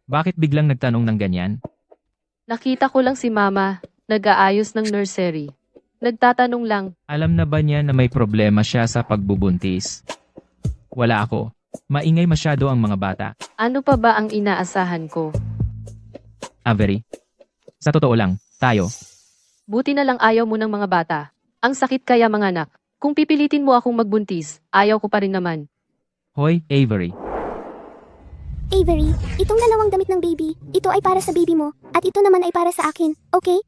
Bakit biglang nagtanong ng ganyan? Nakita ko lang si Mama, nag-aayos ng nursery. Nagtatanong lang. Alam na ba niya na may problema siya sa pagbubuntis? Wala ako. Maingay masyado ang mga bata. Ano pa ba ang inaasahan ko? Avery. Sa totoo lang, tayo. Buti na lang ayaw mo ng mga bata. Ang sakit kaya mga anak. Kung pipilitin mo akong magbuntis, ayaw ko pa rin naman. Hoy, Avery. Avery, itong dalawang damit ng baby, ito ay para sa baby mo, at ito naman ay para sa akin, okay?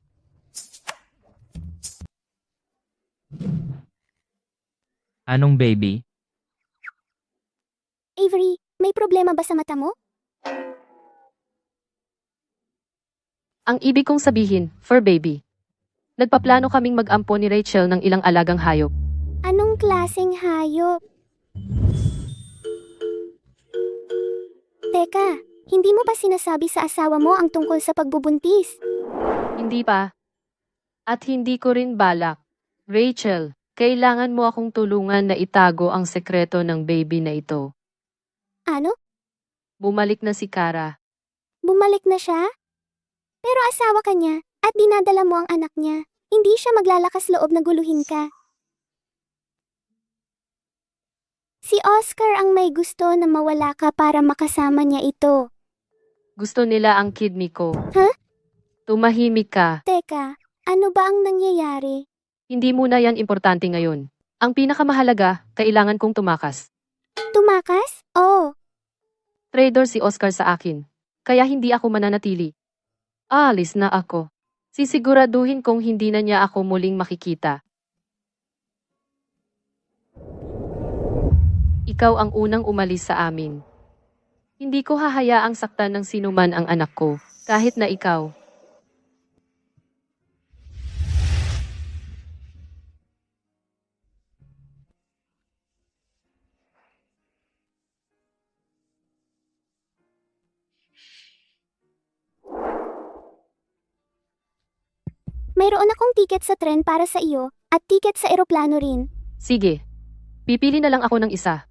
Anong baby? Avery, may problema ba sa mata mo? Ang ibig kong sabihin, fur baby. Nagpaplano kaming mag-ampo ni Rachel ng ilang alagang hayop. Anong klaseng hayop? Teka, hindi mo ba sinasabi sa asawa mo ang tungkol sa pagbubuntis? Hindi pa. At hindi ko rin balak. Rachel, kailangan mo akong tulungan na itago ang sekreto ng baby na ito. Ano? Bumalik na si Kara. Bumalik na siya? Pero asawa ka niya, at dinadala mo ang anak niya. Hindi siya maglalakas loob na guluhin ka. Si Oscar ang may gusto na mawala ka para makasama niya ito. Gusto nila ang kidney ko. Huh? Tumahimik ka. Teka, ano ba ang nangyayari? Hindi muna yan importante ngayon. Ang pinakamahalaga, kailangan kong tumakas. Tumakas? Oo. Traitor si Oscar sa akin. Kaya hindi ako mananatili. Aalis na ako. Sisiguraduhin kong hindi na niya ako muling makikita. ikaw ang unang umalis sa amin. Hindi ko hahayaang saktan ng sinuman ang anak ko, kahit na ikaw. Mayroon akong tiket sa tren para sa iyo, at tiket sa eroplano rin. Sige. Pipili na lang ako ng isa.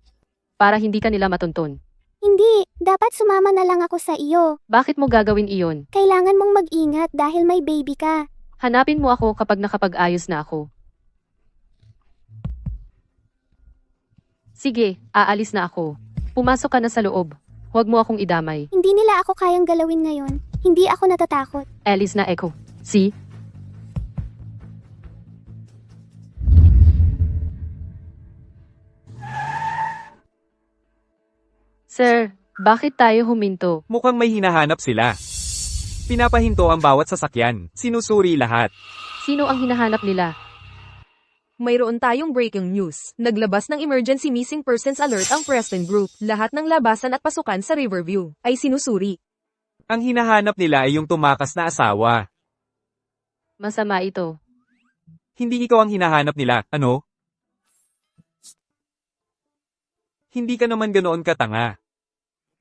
Para hindi ka nila matunton. Hindi, dapat sumama na lang ako sa iyo. Bakit mo gagawin iyon? Kailangan mong mag-ingat dahil may baby ka. Hanapin mo ako kapag nakapag-ayos na ako. Sige, aalis na ako. Pumasok ka na sa loob. Huwag mo akong idamay. Hindi nila ako kayang galawin ngayon. Hindi ako natatakot. Alice na Echo. See? Sir, bakit tayo huminto? Mukhang may hinahanap sila. Pinapahinto ang bawat sasakyan. Sinusuri lahat. Sino ang hinahanap nila? Mayroon tayong breaking news. Naglabas ng emergency missing persons alert ang Preston Group. Lahat ng labasan at pasukan sa Riverview ay sinusuri. Ang hinahanap nila ay yung tumakas na asawa. Masama ito. Hindi ikaw ang hinahanap nila, ano? Hindi ka naman ganoon katanga.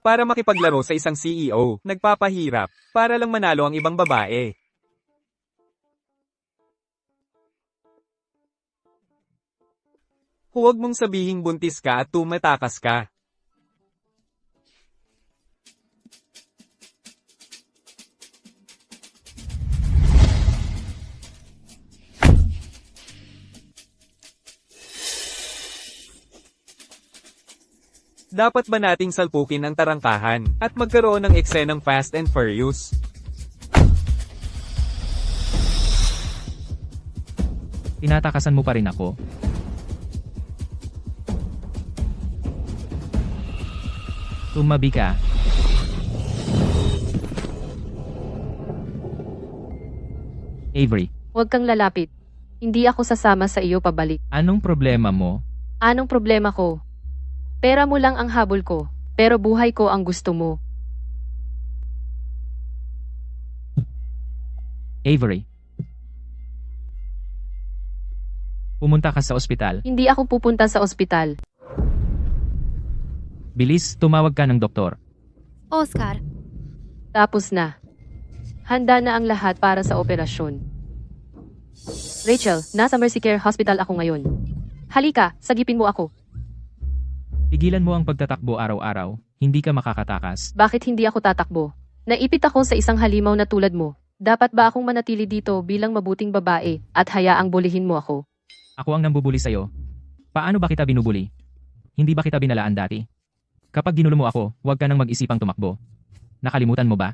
Para makipaglaro sa isang CEO, nagpapahirap, para lang manalo ang ibang babae. Huwag mong sabihing buntis ka at tumatakas ka. Dapat ba nating salpukin ang tarangkahan at magkaroon ng eksenang Fast and Furious? Tinatakasan mo pa rin ako. Tumabi ka. Avery, Huwag kang lalapit. Hindi ako sasama sa iyo pabalik. anong problema mo? Anong problema ko? Pera mo lang ang habol ko, pero buhay ko ang gusto mo. Avery. Pumunta ka sa ospital. Hindi ako pupunta sa ospital. Bilis, tumawag ka ng doktor. Oscar, Tapos na. Handa na ang lahat para sa operasyon. Rachel, nasa Mercy Care Hospital ako ngayon. Halika, sagipin mo ako. Pigilan mo ang pagtatakbo araw-araw, hindi ka makakatakas. Bakit hindi ako tatakbo? Naipit ako sa isang halimaw na tulad mo. Dapat ba akong manatili dito bilang mabuting babae at hayaang bulihin mo ako? Ako ang nambubuli sa'yo. Paano ba kita binubuli? Hindi ba kita binalaan dati? Kapag ginulo mo ako, huwag ka nang mag-isipang tumakbo. Nakalimutan mo ba?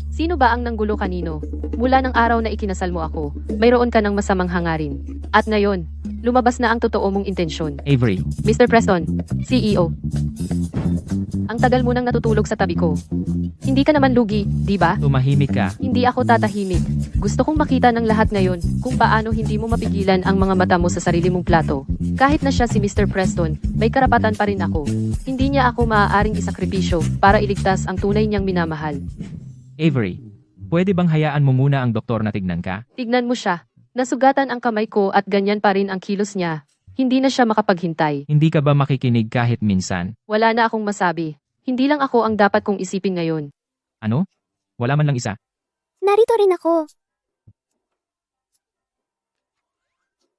Sino ba ang nanggulo kanino? Mula ng araw na ikinasal mo ako, mayroon ka ng masamang hangarin. At ngayon, lumabas na ang totoo mong intensyon. Avery, Mr. Preston, CEO. Ang tagal mo nang natutulog sa tabi ko. Hindi ka naman lugi, di ba? tumahimik ka. Hindi ako tatahimik. Gusto kong makita ng lahat ngayon kung paano hindi mo mapigilan ang mga mata mo sa sarili mong plato. Kahit na siya si Mr. Preston, may karapatan pa rin ako. Hindi niya ako maaaring isakripisyo para iligtas ang tunay niyang minamahal. Avery, pwede bang hayaan mo muna ang doktor na tignan ka? Tignan mo siya. Nasugatan ang kamay ko at ganyan pa rin ang kilos niya. Hindi na siya makapaghintay. Hindi ka ba makikinig kahit minsan? Wala na akong masabi. Hindi lang ako ang dapat kong isipin ngayon. Ano? Wala man lang isa. Narito rin ako.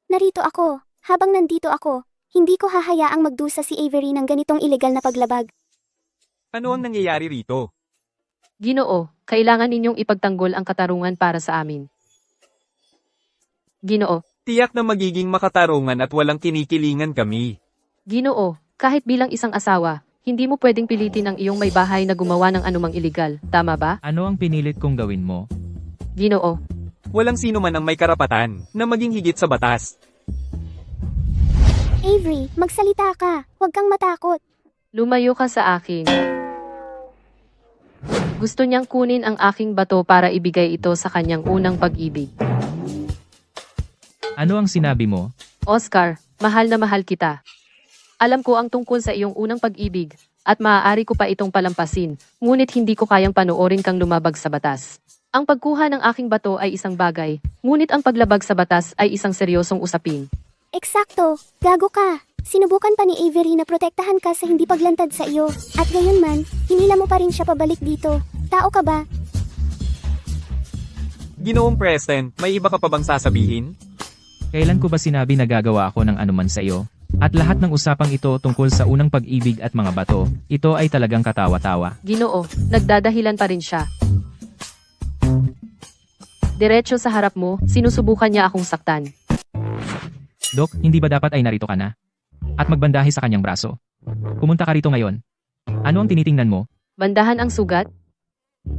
Narito ako. Habang nandito ako, hindi ko hahayaang magdusa si Avery ng ganitong ilegal na paglabag. Ano ang nangyayari rito? Ginoo, kailangan ninyong ipagtanggol ang katarungan para sa amin. Ginoo, Tiyak na magiging makatarungan at walang kinikilingan kami. Ginoo, kahit bilang isang asawa, hindi mo pwedeng pilitin ang iyong may bahay na gumawa ng anumang iligal, tama ba? Ano ang pinilit kong gawin mo? Ginoo, Walang sino man ang may karapatan na maging higit sa batas. Avery, magsalita ka. Huwag kang matakot. lumayo ka sa akin. Gusto niyang kunin ang aking bato para ibigay ito sa kanyang unang pag-ibig. Ano ang sinabi mo? Oscar, mahal na mahal kita. Alam ko ang tungkol sa iyong unang pag-ibig, at maaari ko pa itong palampasin, ngunit hindi ko kayang panoorin kang lumabag sa batas. Ang pagkuha ng aking bato ay isang bagay, ngunit ang paglabag sa batas ay isang seryosong usapin. Eksakto, gago ka. Sinubukan pa ni Avery na protektahan ka sa hindi paglantad sa iyo. At gayon man, hinila mo pa rin siya pabalik dito. Tao ka ba? Ginoong Preston, may iba ka pa bang sasabihin? Kailan ko ba sinabi na gagawa ako ng anuman sa iyo? At lahat ng usapang ito tungkol sa unang pag-ibig at mga bato, ito ay talagang katawa-tawa. Ginoo, nagdadahilan pa rin siya. Diretso sa harap mo, sinusubukan niya akong saktan. Dok, hindi ba dapat ay narito ka na? At magbandahe sa kanyang braso. Pumunta ka rito ngayon. Ano ang tinitingnan mo? Bandahan ang sugat?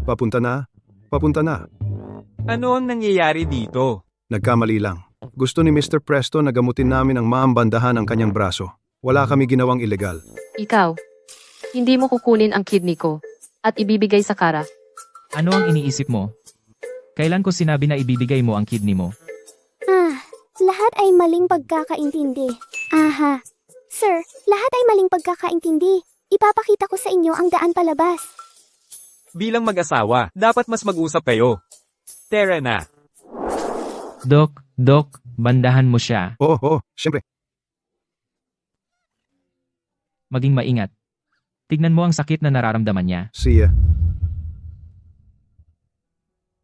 Papunta na. Papunta na. Ano ang nangyayari dito? Nagkamali lang. Gusto ni Mr. Preston na gamutin namin ang maambandahan ang kanyang braso. Wala kami ginawang ilegal. Ikaw, hindi mo kukunin ang kidney ko, at ibibigay sa Kara. Ano ang iniisip mo? Kailan ko sinabi na ibibigay mo ang kidney mo? Lahat ay maling pagkakaintindi. Aha. Sir, lahat ay maling pagkakaintindi. Ipapakita ko sa inyo ang daan palabas. Bilang mag-asawa, dapat mas mag-usap kayo. Tara na. Dok, bandahan mo siya. Oo, siyempre. Maging maingat. Tignan mo ang sakit na nararamdaman niya. Siya.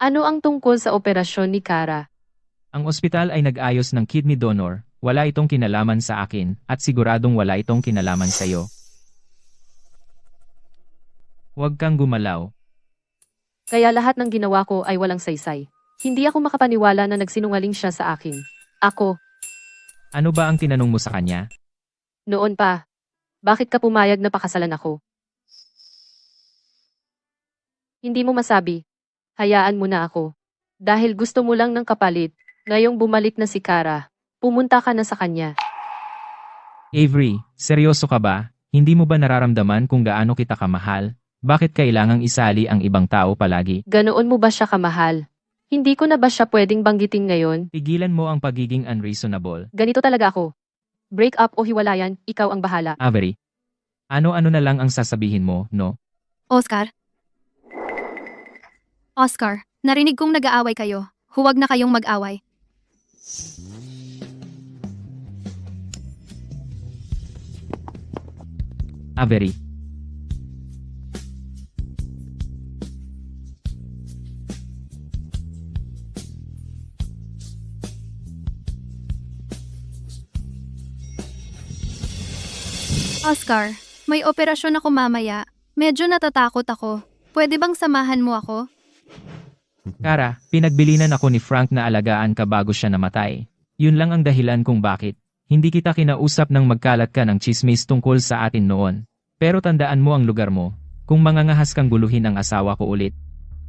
Ano ang tungkol sa operasyon ni Kara? Ang ospital ay nag-ayos ng kidney donor, wala itong kinalaman sa akin, at siguradong wala itong kinalaman sa iyo. Huwag kang gumalaw. Kaya lahat ng ginawa ko ay walang saysay. Hindi ako makapaniwala na nagsinungaling siya sa akin. Ako, Ano ba ang tinanong mo sa kanya? noon pa. Bakit ka pumayag na pakasalan ako? Hindi mo masabi. Hayaan mo na ako. Dahil gusto mo lang ng kapalit, ngayong bumalik na si Kara, pumunta ka na sa kanya. Avery, seryoso ka ba? Hindi mo ba nararamdaman kung gaano kita kamahal? Bakit kailangang isali ang ibang tao palagi? Ganoon mo ba siya kamahal? Hindi ko na ba siya pwedeng banggitin ngayon? Pigilan mo ang pagiging unreasonable. Ganito talaga ako. Break up o hiwalayan, ikaw ang bahala. Avery, ano-ano na lang ang sasabihin mo, no? Oscar? Oscar, narinig kong nag-aaway kayo. Huwag na kayong mag-away. Avery. Oscar, may operasyon ako mamaya. Medyo natatakot ako. Pwede bang samahan mo ako? Kara, pinagbilinan ako ni Frank na alagaan ka bago siya namatay. Yun lang ang dahilan kung bakit. Hindi kita kinausap nang magkalat ka ng chismis tungkol sa atin noon. Pero tandaan mo ang lugar mo. Kung mangangahas kang guluhin ang asawa ko ulit.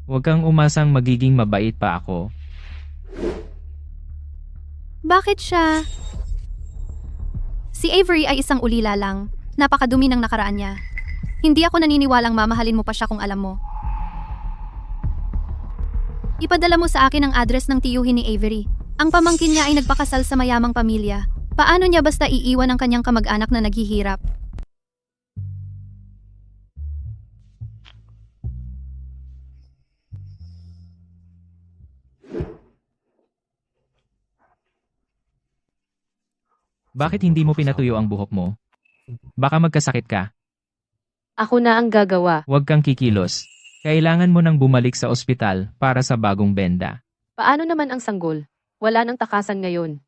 Huwag kang umasang magiging mabait pa ako. Bakit siya? Si Avery ay isang ulila lang. Napakadumi ng nakaraan niya. Hindi ako naniniwalang mamahalin mo pa siya kung alam mo. Ipadala mo sa akin ang address ng tiyuhin ni Avery. Ang pamangkin niya ay nagpakasal sa mayamang pamilya. Paano niya basta iiwan ang kanyang kamag-anak na naghihirap? Bakit hindi mo pinatuyo ang buhok mo? Baka magkasakit ka. Ako na ang gagawa. Huwag kang kikilos. Kailangan mo nang bumalik sa ospital para sa bagong benda. Paano naman ang sanggol? Wala nang takasan ngayon.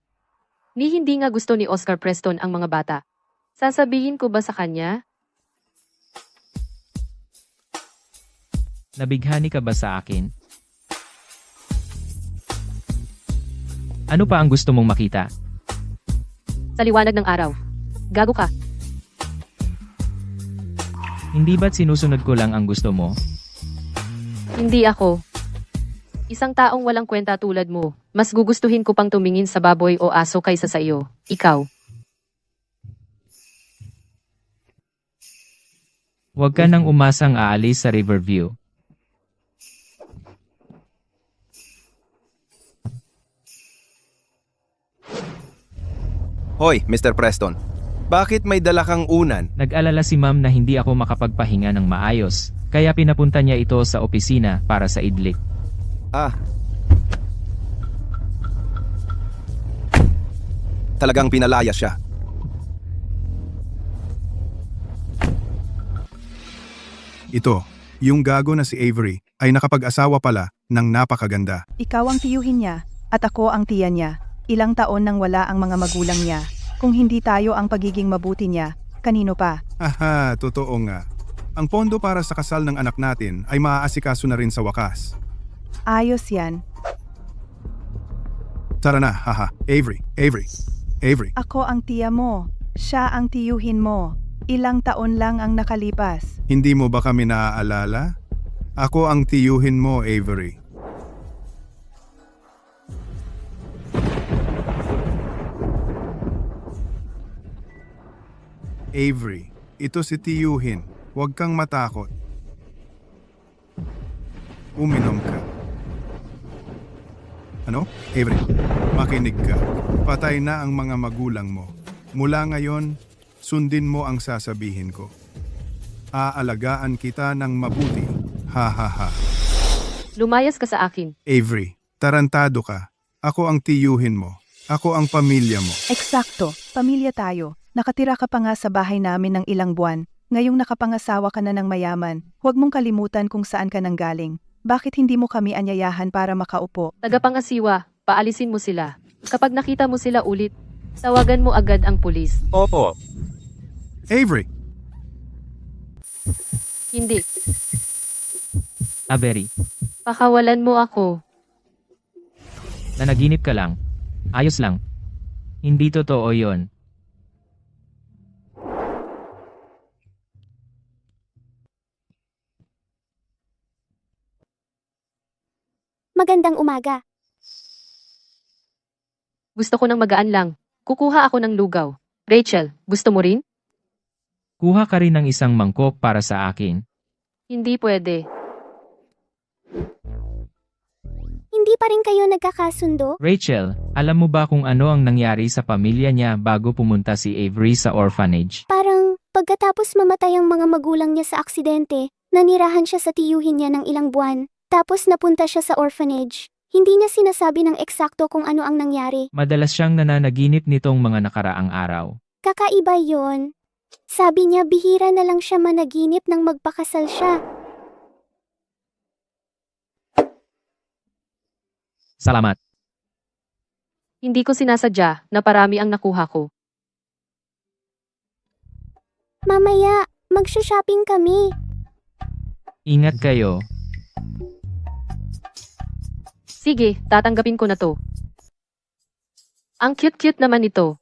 Ni hindi nga gusto ni Oscar Preston ang mga bata. Sasabihin ko ba sa kanya? Nabighani ka ba sa akin? Ano pa ang gusto mong makita? Sa liwanag ng araw. Gago ka. Hindi ba't sinusunod ko lang ang gusto mo? Hindi ako. Isang taong walang kwenta tulad mo. Mas gugustuhin ko pang tumingin sa baboy o aso kaysa sa iyo. Ikaw. Huwag ka nang umasang aalis sa Riverview. Hoy, Mr. Preston. Bakit may dala kang unan? Nag-alala si ma'am na hindi ako makapagpahinga ng maayos, kaya pinapunta niya ito sa opisina para sa idlik. Ah. Talagang pinalaya siya. Ito, yung gago na si Avery ay nakapag-asawa pala ng napakaganda. Ikaw ang tiyuhin niya, at ako ang tiya niya. Ilang taon nang wala ang mga magulang niya. Kung hindi tayo ang pagiging mabuti niya, kanino pa? Aha, totoo nga. Ang pondo para sa kasal ng anak natin ay maaasikaso na rin sa wakas. Ayos yan. Tara na, haha. Avery. Ako ang tiya mo. Siya ang tiyuhin mo. Ilang taon lang ang nakalipas. Hindi mo ba kami naaalala? Ako ang tiyuhin mo, Avery. Avery, ito si tiyuhin. Huwag kang matakot. Uminom ka. Ano? Avery, makinig ka. Patay na ang mga magulang mo. Mula ngayon, sundin mo ang sasabihin ko. Aalagaan kita ng mabuti. Ha ha ha. Lumayas ka sa akin. Avery, tarantado ka. Ako ang tiyuhin mo. Ako ang pamilya mo. Eksakto, pamilya tayo. Nakatira ka pa nga sa bahay namin ng ilang buwan. Ngayong nakapangasawa ka na ng mayaman, huwag mong kalimutan kung saan ka nanggaling. Bakit hindi mo kami anyayahan para makaupo? Tagapangasiwa, paalisin mo sila. Kapag nakita mo sila ulit, tawagan mo agad ang pulis. Opo. Avery! Hindi. Avery, Pakawalan mo ako. nanaginip ka lang. Ayos lang. Hindi totoo yon. Magandang umaga. Gusto ko ng magaan lang. Kukuha ako ng lugaw. Rachel, gusto mo rin? Kuha ka rin ng isang mangkok para sa akin. Hindi pwede. Hindi pa rin kayo nagkakasundo? Rachel, alam mo ba kung ano ang nangyari sa pamilya niya bago pumunta si Avery sa orphanage? Parang pagkatapos mamatay ang mga magulang niya sa aksidente, nanirahan siya sa tiyuhin niya ng ilang buwan, tapos napunta siya sa orphanage. Hindi niya sinasabi ng eksakto kung ano ang nangyari. Madalas siyang nananaginip nitong mga nakaraang araw. Kakaiba yon. Sabi niya bihira na lang siya managinip nang magpakasal siya. Salamat. Hindi ko sinasadya na parami ang nakuha ko. Mamaya, magsha-shopping kami. Ingat kayo. Sige, tatanggapin ko na to. Ang cute-cute naman ito.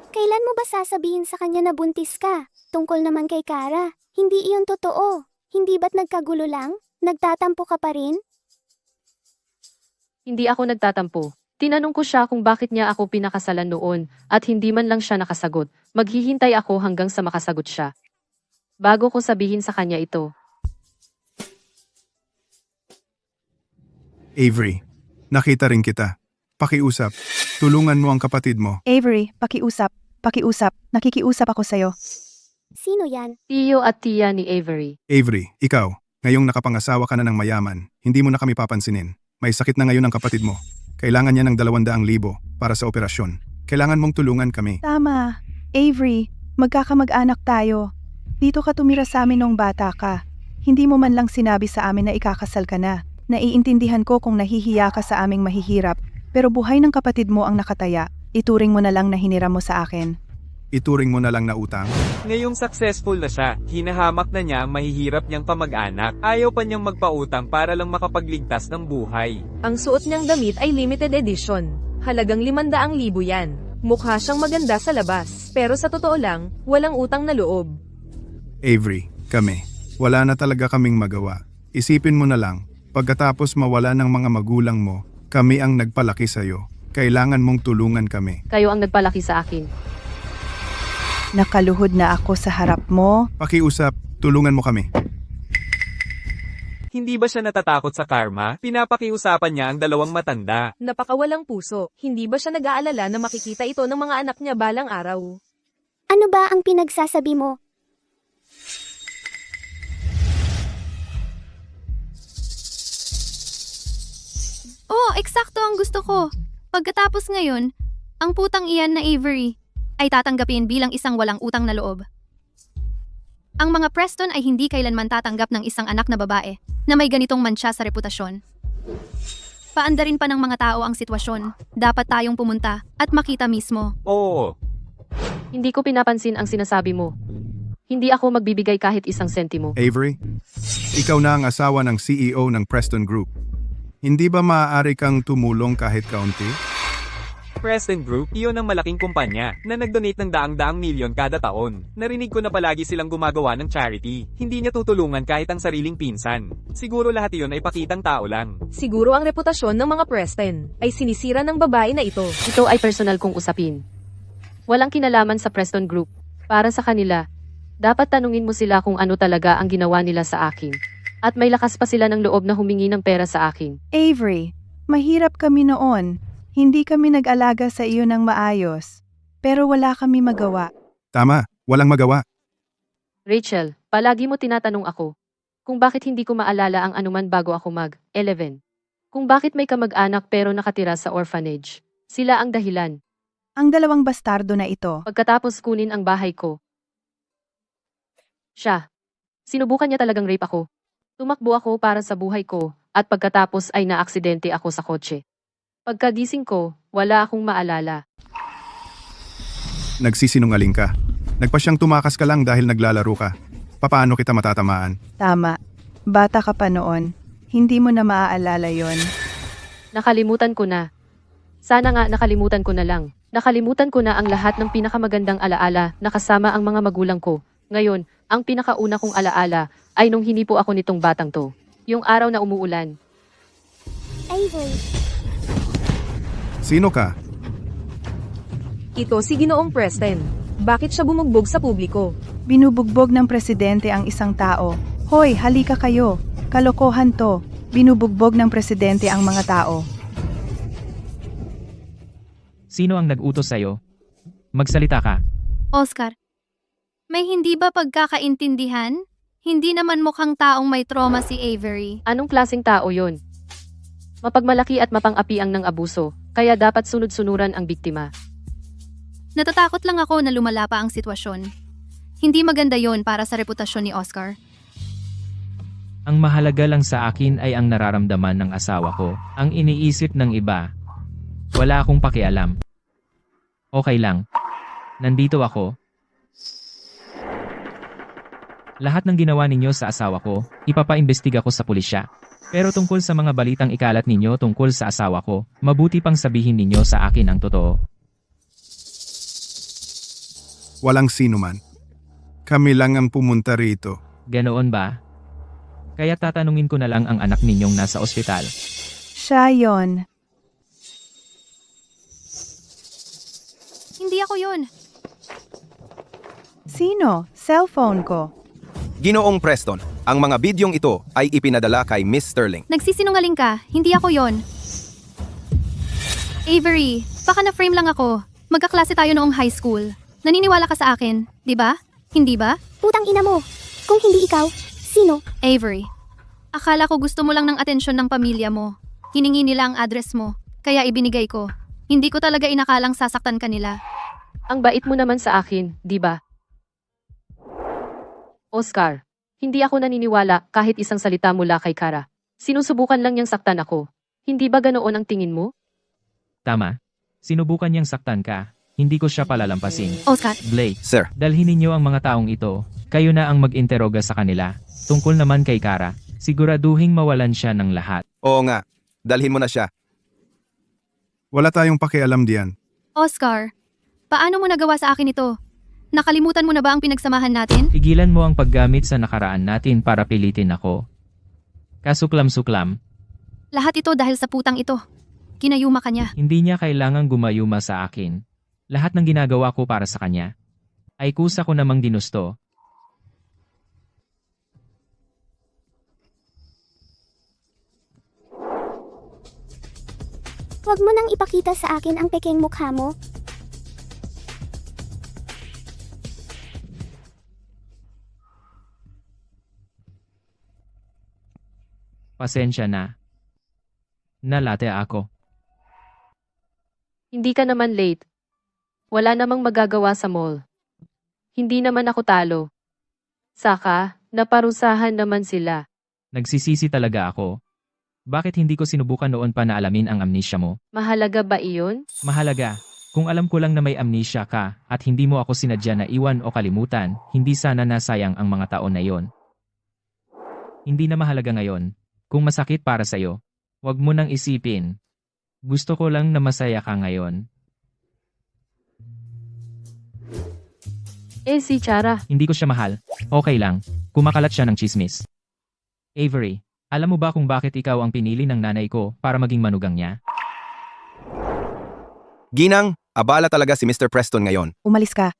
Kailan mo ba sasabihin sa kanya na buntis ka? Tungkol naman kay Kara, hindi iyon totoo. Hindi ba't nagkagulo lang? Nagtatampo ka pa rin? Hindi ako nagtatampo. Tinanong ko siya kung bakit niya ako pinakasalan noon at hindi man lang siya nakasagot. Maghihintay ako hanggang sa makasagot siya. Bago ko sabihin sa kanya ito. Avery, nakita rin kita. Pakiusap. Tulungan mo ang kapatid mo. Avery, pakiusap. Nakikiusap ako sa'yo. Sino yan? Tiyo at tiya ni Avery. Avery, ikaw, ngayong nakapangasawa ka na ng mayaman, hindi mo na kami papansinin. May sakit na ngayon ang kapatid mo. Kailangan niya ng 200,000 para sa operasyon. Kailangan mong tulungan kami. Tama. Avery, magkakamag-anak tayo. Dito ka tumira sa amin nung bata ka. Hindi mo man lang sinabi sa amin na ikakasal ka na. Naiintindihan ko kung nahihiya ka sa aming mahihirap, pero buhay ng kapatid mo ang nakataya. Ituring mo na lang na hiniram mo sa akin. Ituring mo na lang na utang. Ngayong successful na siya, hinahamak na niya ang mahihirap niyang pamag-anak. Ayaw pa niyang magpautang para lang makapagligtas ng buhay. Ang suot niyang damit ay limited edition. Halagang 500,000 yan. Mukha siyang maganda sa labas, pero sa totoo lang, walang utang na loob. Avery, kami. Wala na talaga kaming magawa. Isipin mo na lang, pagkatapos mawala ng mga magulang mo, kami ang nagpalaki sa'yo. Kailangan mong tulungan kami. Kayo ang nagpalaki sa akin. Nakaluhod na ako sa harap mo. Pakiusap, tulungan mo kami. Hindi ba siya natatakot sa karma? Pinapakiusapan niya ang dalawang matanda. Napakawalang puso. Hindi ba siya nag-aalala na makikita ito ng mga anak niya balang araw? Ano ba ang pinagsasabi mo? Oo, eksakto ang gusto ko. Pagkatapos ngayon, ang putang iyan na Avery ay tatanggapin bilang isang walang utang na loob. Ang mga Preston ay hindi kailanman tatanggap ng isang anak na babae na may ganitong mancha sa reputasyon. Paandarin pa ng mga tao ang sitwasyon. Dapat tayong pumunta at makita mismo. Oo. Hindi ko pinapansin ang sinasabi mo. Hindi ako magbibigay kahit isang sentimo. Avery, ikaw na ang asawa ng CEO ng Preston Group. Hindi ba maaari kang tumulong kahit kaunti? Preston Group, iyon ang malaking kumpanya na nag-donate ng daang-daang milyon kada taon. Narinig ko na palagi silang gumagawa ng charity. Hindi niya tutulungan kahit ang sariling pinsan. Siguro lahat iyon ay pakitang tao lang. Siguro ang reputasyon ng mga Preston ay sinisira ng babae na ito. Ito ay personal kong usapin. Walang kinalaman sa Preston Group. Para sa kanila, dapat tanungin mo sila kung ano talaga ang ginawa nila sa akin. At may lakas pa sila ng loob na humingi ng pera sa akin. Avery, mahirap kami noon. Hindi kami nag-alaga sa iyo ng maayos. Pero wala kami magawa. Tama, walang magawa. Rachel, palagi mo tinatanong ako kung bakit hindi ko maalala ang anuman bago ako mag-11. Kung bakit may kamag-anak pero nakatira sa orphanage. Sila ang dahilan. Ang dalawang bastardo na ito. Pagkatapos kunin ang bahay ko. Siya. Sinubukan niya talagang rape ako. Tumakbo ako para sa buhay ko at pagkatapos ay naaksidente ako sa kotse. Pagkagising ko, wala akong maalala. Nagsisinungaling ka. Nagpa siyang tumakas ka lang dahil naglalaro ka. Papaano kita matatamaan? Tama. Bata ka pa noon. Hindi mo na maaalala yon. Nakalimutan ko na. Sana nga nakalimutan ko na lang. Nakalimutan ko na ang lahat ng pinakamagandang alaala na kasama ang mga magulang ko. Ngayon, ang pinakauna kong alaala ay nung hinipo ako nitong batang to. Yung araw na umuulan. Avery, Sino ka? Ito si Ginoong Preston. Bakit siya bumugbog sa publiko? Binubugbog ng presidente ang isang tao. Hoy, halika kayo. Kalokohan to. Binubugbog ng presidente ang mga tao. Sino ang nag-utos sa'yo? Magsalita ka. Oscar, may hindi ba pagkakaintindihan? Hindi naman mukhang taong may trauma si Avery. Anong klaseng tao yon? Mapagmalaki at mapang-apiang ng abuso, kaya dapat sunod-sunuran ang biktima. Natatakot lang ako na lumala pa ang sitwasyon. Hindi maganda yon para sa reputasyon ni Oscar. Ang mahalaga lang sa akin ay ang nararamdaman ng asawa ko. Ang iniisip ng iba. Wala akong pakialam. Okay lang. Nandito ako. Lahat ng ginawa ninyo sa asawa ko, ipapaimbestiga ko sa pulisya. Pero tungkol sa mga balitang ikalat ninyo tungkol sa asawa ko, mabuti pang sabihin ninyo sa akin ang totoo. Walang sino man. Kami lang ang pumunta rito. Ganoon ba? Kaya tatanungin ko na lang ang anak ninyong nasa ospital. Siya yon. Hindi ako yon. Sino? Cellphone ko. Ginoong Preston, ang mga bidyong ito ay ipinadala kay Miss Sterling. Nagsisinungaling ka. Hindi ako yon. Avery, baka na-frame lang ako. Magkaklase tayo noong high school. Naniniwala ka sa akin, di ba? Hindi ba? putang ina mo. Kung hindi ikaw, sino? Avery, akala ko gusto mo lang ng atensyon ng pamilya mo. Hiningi nila ang address mo, kaya ibinigay ko. Hindi ko talaga inakalang sasaktan ka nila. Ang bait mo naman sa akin, di ba? Oscar, hindi ako naniniwala kahit isang salita mula kay Kara. Sinusubukan lang niyang saktan ako. Hindi ba ganoon ang tingin mo? Tama. Sinubukan niyang saktan ka. Hindi ko siya palalampasin. Oscar, Oh, Blake, Sir, dalhin ninyo ang mga taong ito. Kayo na ang mag-interoga sa kanila. Tungkol naman kay Kara, siguraduhing mawalan siya ng lahat. oo nga. Dalhin mo na siya. Wala tayong pakialam diyan. Oscar, paano mo nagawa sa akin ito? Nakalimutan mo na ba ang pinagsamahan natin? Tigilan mo ang paggamit sa nakaraan natin para pilitin ako. Kasuklam-suklam, Lahat ito dahil sa putang ito. Kinayuma ka niya. hindi niya kailangang gumayuma sa akin. Lahat ng ginagawa ko para sa kanya ay kusa ko namang ginusto. Huwag mo nang ipakita sa akin ang pekeng mukha mo. Pasensya na. Nalate ako. Hindi ka naman late. Wala namang magagawa sa mall. Hindi naman ako talo. Saka, naparusahan naman sila. Nagsisisi talaga ako. Bakit hindi ko sinubukan noon pa na alamin ang amnesia mo? Mahalaga ba iyon? Mahalaga. Kung alam ko lang na may amnesia ka at hindi mo ako sinadya na iwan o kalimutan, hindi sana nasayang ang mga taon na yon. Hindi na mahalaga ngayon. Kung masakit para sa'yo, wag mo nang isipin. Gusto ko lang na masaya ka ngayon. Si Chara. Hindi ko siya mahal. Okay lang. Kumakalat siya ng chismis. Avery, alam mo ba kung bakit ikaw ang pinili ng nanay ko para maging manugang niya? Ginang, abala talaga si Mr. Preston ngayon. Umalis ka.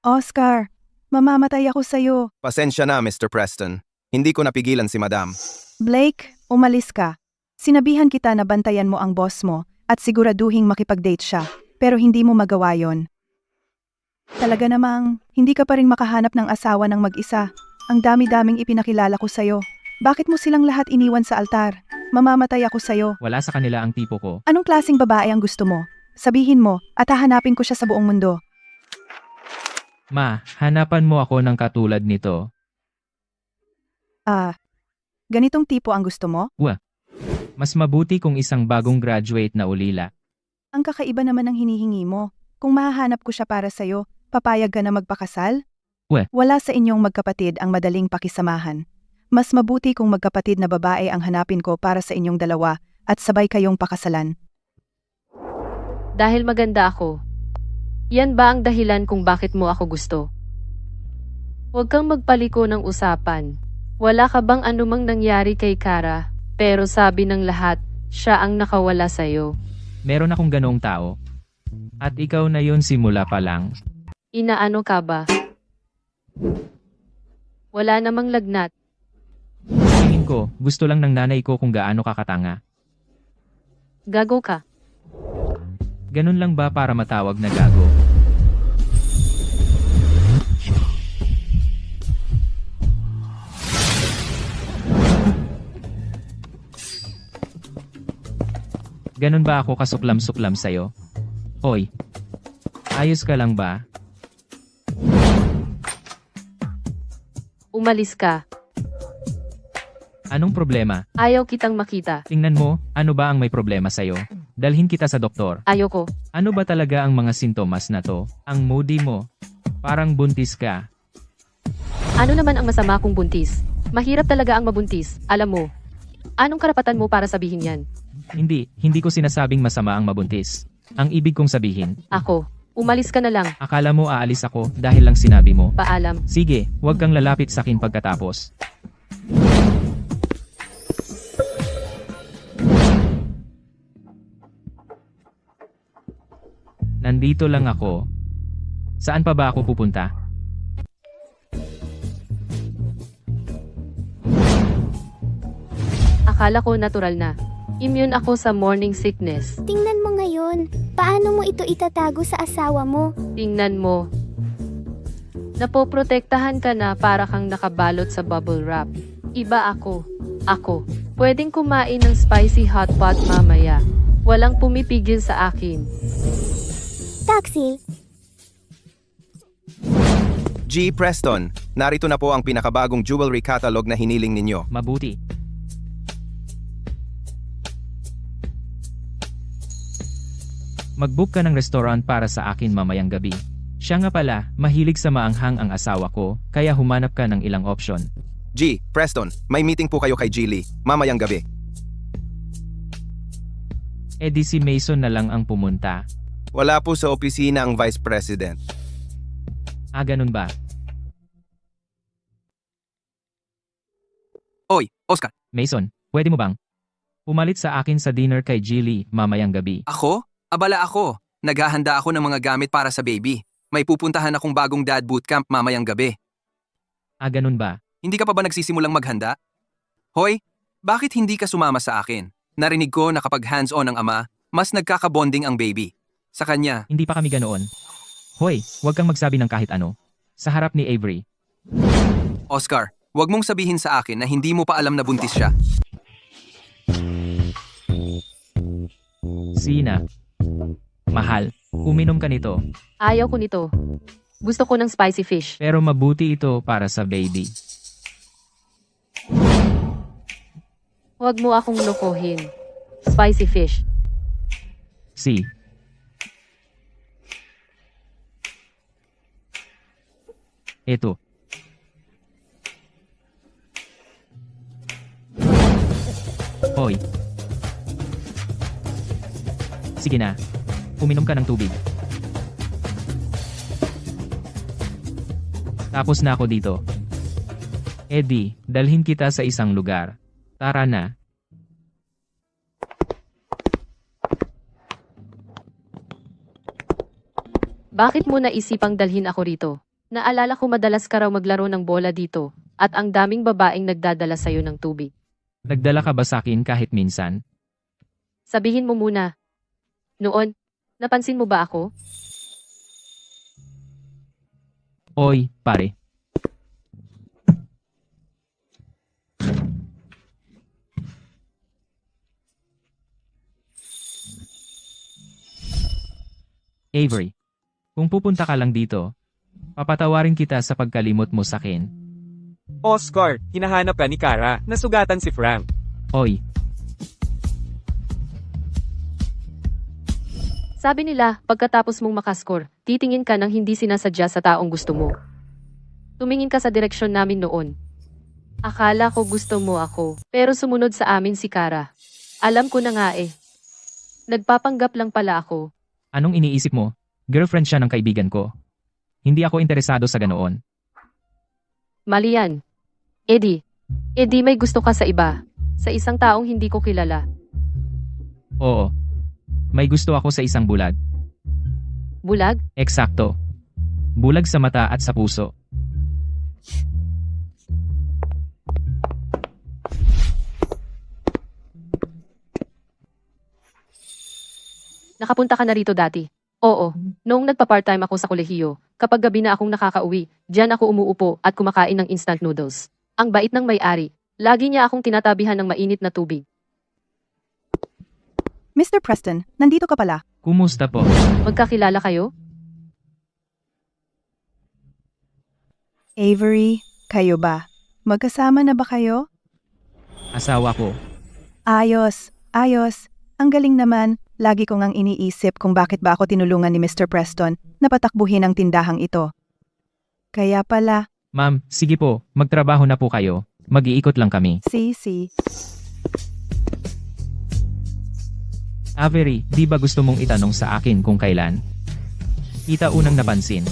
Oscar, mamamatay ako sa'yo. Pasensya na, Mr. Preston. Hindi ko napigilan si Madam. Blake, umalis ka. Sinabihan kita na bantayan mo ang boss mo at siguraduhing makipag-date siya, pero hindi mo magawa yon. Talaga namang, hindi ka pa rin makahanap ng asawa ng mag-isa. Ang dami-daming ipinakilala ko sa'yo. Bakit mo silang lahat iniwan sa altar? Mamamatay ako sa'yo. Wala sa kanila ang tipo ko. Anong klaseng babae ang gusto mo? Sabihin mo at hahanapin ko siya sa buong mundo. Ma, hanapan mo ako ng katulad nito. Ganitong tipo ang gusto mo? Mas mabuti kung isang bagong graduate na ulila. Ang kakaiba naman ng hinihingi mo. Kung mahahanap ko siya para sa'yo, papayag ka na magpakasal? Wala sa inyong magkapatid ang madaling pakisamahan. Mas mabuti kung magkapatid na babae ang hanapin ko para sa inyong dalawa at sabay kayong pakasalan. Dahil maganda ako. Yan ba ang dahilan kung bakit mo ako gusto? Huwag kang magpaliko ng usapan. Wala ka bang anumang nangyari kay Kara, pero sabi ng lahat, siya ang nakawala sa'yo. Meron akong ganoong tao. At ikaw na yun simula pa lang. Inaano ka ba? Wala namang lagnat. Tingin ko, gusto lang ng nanay ko kung gaano kakatanga. Gago ka. Ganun lang ba para matawag na gago? Ganun ba ako kasuklam-suklam sa'yo? Hoy, ayos ka lang ba? Umalis ka. Anong problema? Ayaw kitang makita. Tingnan mo, ano ba ang may problema sa'yo? Dalhin kita sa doktor. Ayoko. Ano ba talaga ang mga sintomas na to? Ang moody mo. Parang buntis ka. Ano naman ang masama kung buntis? Mahirap talaga ang mabuntis, alam mo. Anong karapatan mo para sabihin yan? Hindi ko sinasabing masama ang mabuntis. Ang ibig kong sabihin, Ako, umalis ka na lang. akala mo aalis ako dahil lang sinabi mo. Paalam. Sige, huwag kang lalapit sa akin pagkatapos. Nandito lang ako. Saan pa ba ako pupunta? Akala ko natural na. Immune ako sa morning sickness. Tingnan mo ngayon. Paano mo ito itatago sa asawa mo? Tingnan mo. Napoprotektahan ka na para kang nakabalot sa bubble wrap. Iba ako. Ako. Pwedeng kumain ng spicy hot pot mamaya. Walang pumipigil sa akin. Taksil, G. Preston, narito na po ang pinakabagong jewelry catalog na hiniling ninyo. Mabuti. Mag-book ka ng restaurant para sa akin mamayang gabi. Siya nga pala, mahilig sa maanghang ang asawa ko, kaya humanap ka ng ilang option. G. Preston, may meeting po kayo kay G. Lee, mamayang gabi. E di si Mason na lang ang pumunta. Wala po sa opisina ang Vice President. Ganun ba? Oy, Oscar. Mason, pwede mo bang pumalit sa akin sa dinner kay Jilly mamayang gabi? Ako? Abala ako. Naghahanda ako ng mga gamit para sa baby. May pupuntahan akong bagong dad bootcamp mamayang gabi. Ganun ba? Hindi ka pa ba nagsisimulang maghanda? Hoy, bakit hindi ka sumama sa akin? Narinig ko na kapag hands-on ang ama, mas nagkakabonding ang baby. Sa kanya, Hindi pa kami ganoon. Hoy, huwag kang magsabi ng kahit ano. Sa harap ni Avery. Oscar, wag mong sabihin sa akin na hindi mo pa alam na buntis siya. Sina. Mahal, uminom ka nito. Ayaw ko nito. Gusto ko ng spicy fish. Pero mabuti ito para sa baby. Huwag mo akong lokohin. Spicy fish. Si. Ito. Hoy. Sige na. Uminom ka ng tubig. Tapos na ako dito. Eddie, dalhin kita sa isang lugar. Tara na. Bakit mo naisipang dalhin ako rito? Naalala ko madalas ka raw maglaro ng bola dito, at ang daming babaeng nagdadala sa'yo ng tubig. Nagdala ka ba sa akin kahit minsan? Sabihin mo muna. Noon, napansin mo ba ako? Oy, pare. Avery, kung pupunta ka lang dito, papatawarin kita sa pagkalimot mo sa akin. Oscar, hinahanap ka ni Kara, nasugatan si Frank. Oy, Sabi nila, pagkatapos mong makascore, titingin ka ng hindi sinasadya sa taong gusto mo. Tumingin ka sa direksyon namin noon. Akala ko gusto mo ako, pero sumunod sa amin si Kara. Alam ko na nga eh. Nagpapanggap lang pala ako. anong iniisip mo? Girlfriend siya ng kaibigan ko. Hindi ako interesado sa ganoon. Mali yan. Eddie. Eddie, may gusto ka sa iba. Sa isang taong hindi ko kilala. Oo. May gusto ako sa isang bulag. Bulag? Eksakto. Bulag sa mata at sa puso. Nakapunta ka na rito dati. Oo, noong nagpa-part-time ako sa kolehiyo, kapag gabi na akong nakakauwi, diyan ako umuupo at kumakain ng instant noodles. Ang bait ng may-ari. Lagi niya akong tinatabihan ng mainit na tubig. Mr. Preston, nandito ka pala. Kumusta po? Magkakilala kayo? Avery, kayo ba? Magkasama na ba kayo? Asawa ko. Ayos, ayos. Ang galing naman. Lagi ko ngang iniisip kung bakit ba ako tinulungan ni Mr. Preston na patakbuhin ang tindahang ito. Kaya pala, Ma'am, sige po, magtrabaho na po kayo. Mag-iikot lang kami. si. Avery, di ba gusto mong itanong sa akin kung kailan? Kita unang napansin.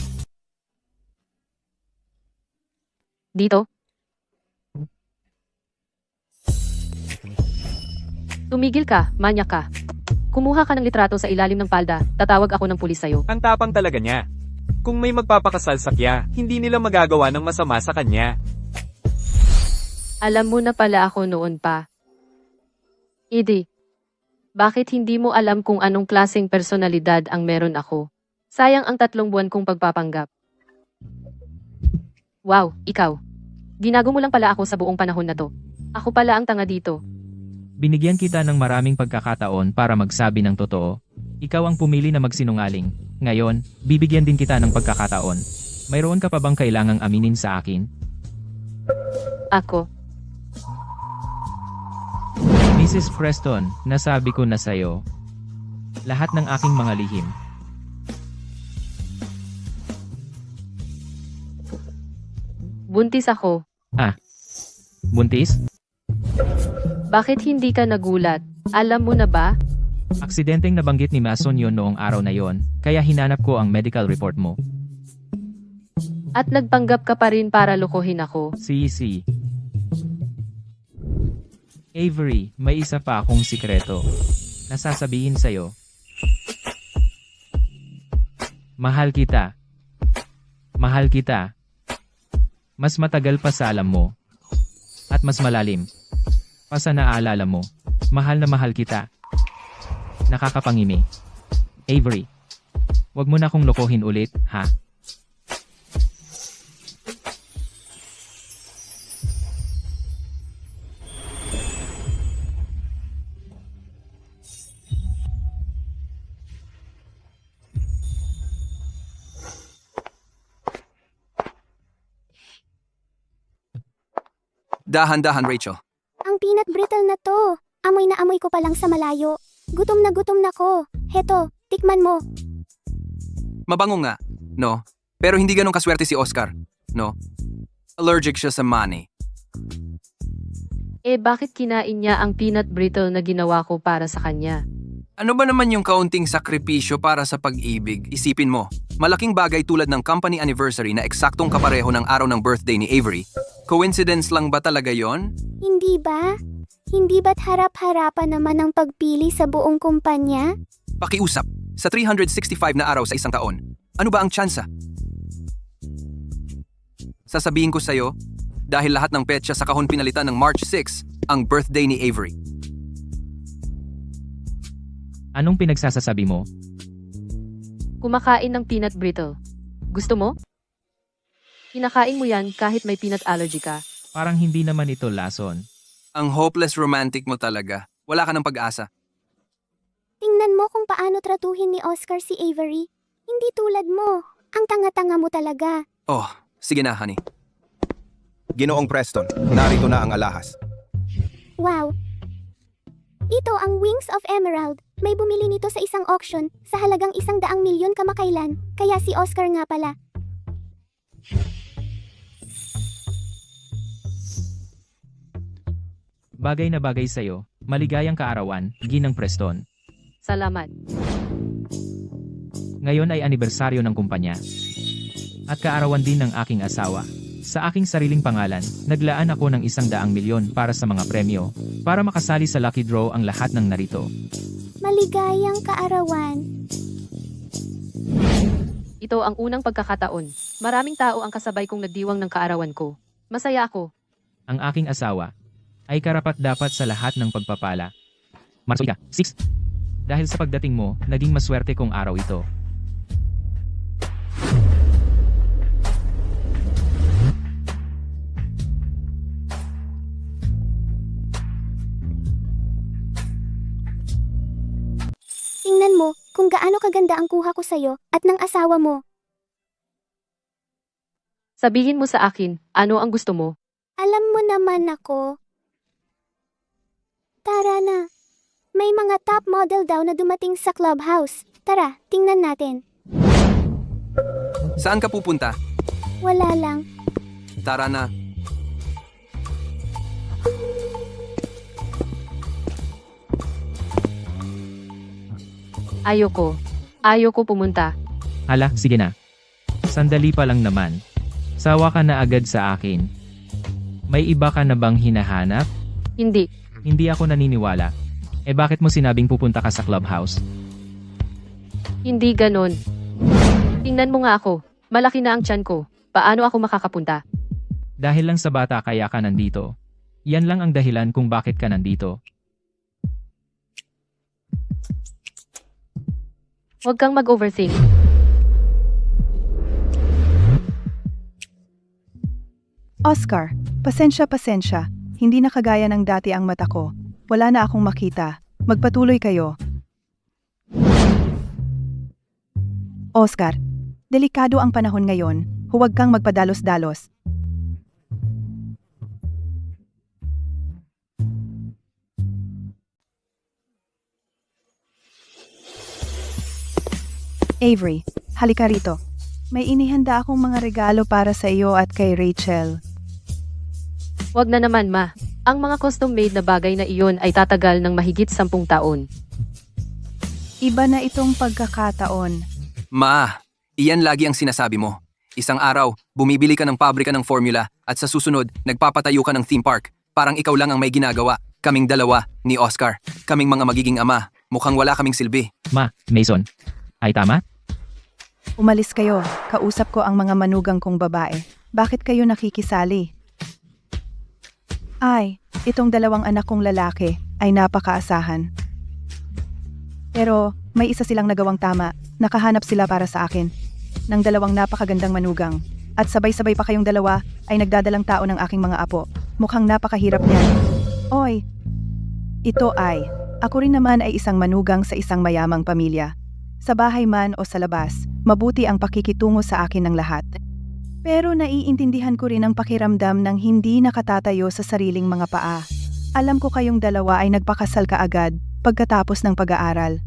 Dito? Tumigil ka, manyak ka. Kumuha ka ng litrato sa ilalim ng palda, tatawag ako ng pulis sa'yo. Ang tapang talaga niya. Kung may magpapakasal sa kya, hindi nila magagawa ng masama sa kanya. Alam mo na pala ako noon pa. Eddie, bakit hindi mo alam kung anong klaseng personalidad ang meron ako? Sayang ang 3 buwan kong pagpapanggap. Wow, ikaw. Ginago mo lang pala ako sa buong panahon na to. Ako pala ang tanga dito. Binigyan kita ng maraming pagkakataon para magsabi ng totoo. Ikaw ang pumili na magsinungaling. Ngayon, bibigyan din kita ng pagkakataon. Mayroon ka pa bang kailangang aminin sa akin? Ako. Mrs. Preston, nasabi ko na sa'yo. Lahat ng aking mga lihim. Buntis ako. Buntis? Bakit hindi ka nagulat? Alam mo na ba? Aksidenteng nabanggit ni Mason yon noong araw na yon, kaya hinanap ko ang medical report mo. At nagpanggap ka pa rin para lokohin ako. Si. Avery, may isa pa akong sikreto. Nasasabihin sa'yo. Mahal kita. Mahal kita. Mas matagal pa sa alam mo. At mas malalim. Pa sa naalala mo. Mahal na mahal kita. Nakakapangimi. Avery. Huwag mo na akong lokohin ulit, ha? Dahan-dahan, Rachel. Ang peanut brittle na to. Amoy na amoy ko pa lang sa malayo. Gutom na ko. Heto, tikman mo. Mabango nga, no? Pero hindi ganun kaswerte si Oscar, no? Allergic siya sa mani. Eh bakit kinain niya ang peanut brittle na ginawa ko para sa kanya? Ano ba naman yung kaunting sakripisyo para sa pag-ibig? Isipin mo, malaking bagay tulad ng company anniversary na eksaktong kapareho ng araw ng birthday ni Avery. Coincidence lang ba talaga yon? Hindi ba? Hindi ba't harap-harapan naman ang pagpili sa buong kumpanya? Pakiusap, sa 365 na araw sa isang taon, ano ba ang tsansa? Sasabihin ko sa'yo, dahil lahat ng petsa sa kahon pinalitan ng March 6, ang birthday ni Avery. Anong pinagsasasabi mo? Kumakain ng peanut brittle. Gusto mo? Kinakain mo yan kahit may peanut allergy ka. Parang hindi naman ito lason. Ang hopeless romantic mo talaga. Wala ka ng pag-asa. Tingnan mo kung paano tratuhin ni Oscar si Avery. Hindi tulad mo. Ang tanga-tanga mo talaga. Oh, sige na, honey. Ginoong Preston, narito na ang alahas. Wow. Ito ang Wings of Emerald. May bumili nito sa isang auction sa halagang 100 milyon kamakailan. Kaya si Oscar nga pala. Bagay na bagay sa'yo. Maligayang kaarawan, Ginang Preston. Salamat. Ngayon ay anibersaryo ng kumpanya. At kaarawan din ng aking asawa. Sa aking sariling pangalan, naglaan ako ng 100 milyon para sa mga premyo, para makasali sa lucky draw ang lahat ng narito. Maligayang kaarawan. Ito ang unang pagkakataon. Maraming tao ang kasabay kong nagdiwang ng kaarawan ko. Masaya ako. Ang aking asawa ay karapat-dapat sa lahat ng pagpapala. Marso 6. Dahil sa pagdating mo, naging maswerte kong araw ito. Tingnan mo kung gaano kaganda ang kuha ko sa'yo at ng asawa mo. Sabihin mo sa akin, ano ang gusto mo? Alam mo naman ako. Tara na. May mga top model daw na dumating sa clubhouse. Tara, tingnan natin. Saan ka pupunta? Wala lang. Tara na. Ayoko pumunta. Hala, sige na. Sandali pa lang naman. Sawa ka na agad sa akin. May iba ka na bang hinahanap? Hindi. Hindi ako naniniwala. Eh bakit mo sinabing pupunta ka sa clubhouse? Hindi ganon. Tingnan mo nga ako. Malaki na ang tiyan ko. Paano ako makakapunta? Dahil lang sa bata kaya ka nandito. Yan lang ang dahilan kung bakit ka nandito. Huwag kang mag-overthink. Oscar, pasensya. Hindi na kagaya ng dati ang mata ko. Wala na akong makita. Magpatuloy kayo. Oscar, delikado ang panahon ngayon. Huwag kang magpadalos-dalos. Avery, halika rito. May inihanda akong mga regalo para sa iyo at kay Rachel. Huwag na naman, ma. Ang mga custom-made na bagay na iyon ay tatagal ng mahigit 10 taon. Iba na itong pagkakataon. Ma, iyan lagi ang sinasabi mo. Isang araw, bumibili ka ng pabrika ng formula at sa susunod, nagpapatayo ka ng theme park. Parang ikaw lang ang may ginagawa. Kaming dalawa, ni Oscar. Kaming mga magiging ama. Mukhang wala kaming silbi. Ma, Mason. Ay tama? Umalis kayo. Kausap ko ang mga manugang kong babae. Bakit kayo nakikisali? Ay, itong dalawang anak kong lalaki ay napakaasahan. Pero may isa silang nagawang tama, nakahanap sila para sa akin. Ng dalawang napakagandang manugang. At sabay-sabay pa kayong dalawa ay nagdadalang tao ng aking mga apo. Mukhang napakahirap niyan. Oy, ito ay, ako rin naman ay isang manugang sa isang mayamang pamilya. Sa bahay man o sa labas, mabuti ang pakikitungo sa akin ng lahat. Pero naiintindihan ko rin ang pakiramdam ng hindi nakatatayo sa sariling mga paa. Alam ko kayong dalawa ay nagpakasal kaagad pagkatapos ng pag-aaral.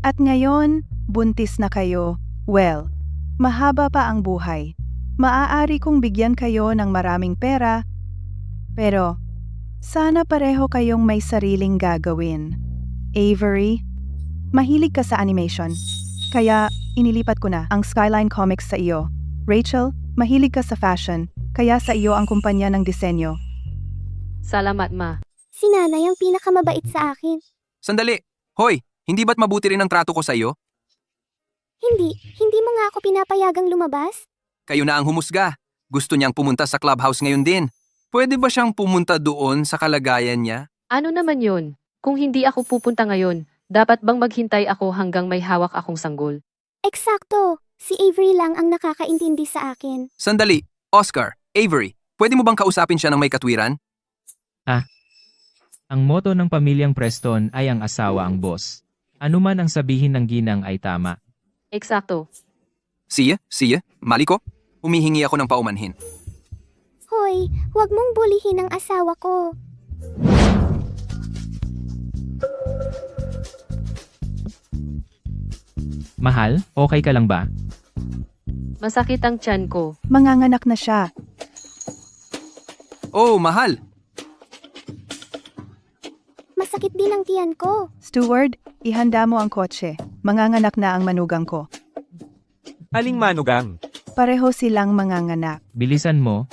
At ngayon, buntis na kayo. Well, mahaba pa ang buhay. Maaari kong bigyan kayo ng maraming pera, pero sana pareho kayong may sariling gagawin. Avery, mahilig ka sa animation, kaya inilipat ko na ang Skyline Comics sa iyo. Rachel, mahilig ka sa fashion, kaya sa iyo ang kumpanya ng disenyo. Salamat, ma. Si nanay ang pinakamabait sa akin. Sandali! Hoy, hindi ba't mabuti rin ang trato ko sa iyo? Hindi mo nga ako pinapayagang lumabas? Kayo na ang humusga. Gusto niyang pumunta sa clubhouse ngayon din. Pwede ba siyang pumunta doon sa kalagayan niya? Ano naman yun? Kung hindi ako pupunta ngayon, dapat bang maghintay ako hanggang may hawak akong sanggol? Eksakto. Si Avery lang ang nakakaintindi sa akin. Sandali, Oscar, Avery, pwede mo bang kausapin siya ng may katwiran? Ang motto ng pamilyang Preston ay ang asawa ang boss. Ano man ang sabihin ng ginang ay tama. Eksakto. Siya, mali ko. Humihingi ako ng paumanhin. Hoy, huwag mong bulihin ang asawa ko. Mahal, okay ka lang ba? Masakit ang tiyan ko. Manganganak na siya. Oh, mahal! Masakit din ang tiyan ko. Steward, ihanda mo ang kotse. Manganganak na ang manugang ko. Aling manugang? Pareho silang manganganak. Bilisan mo,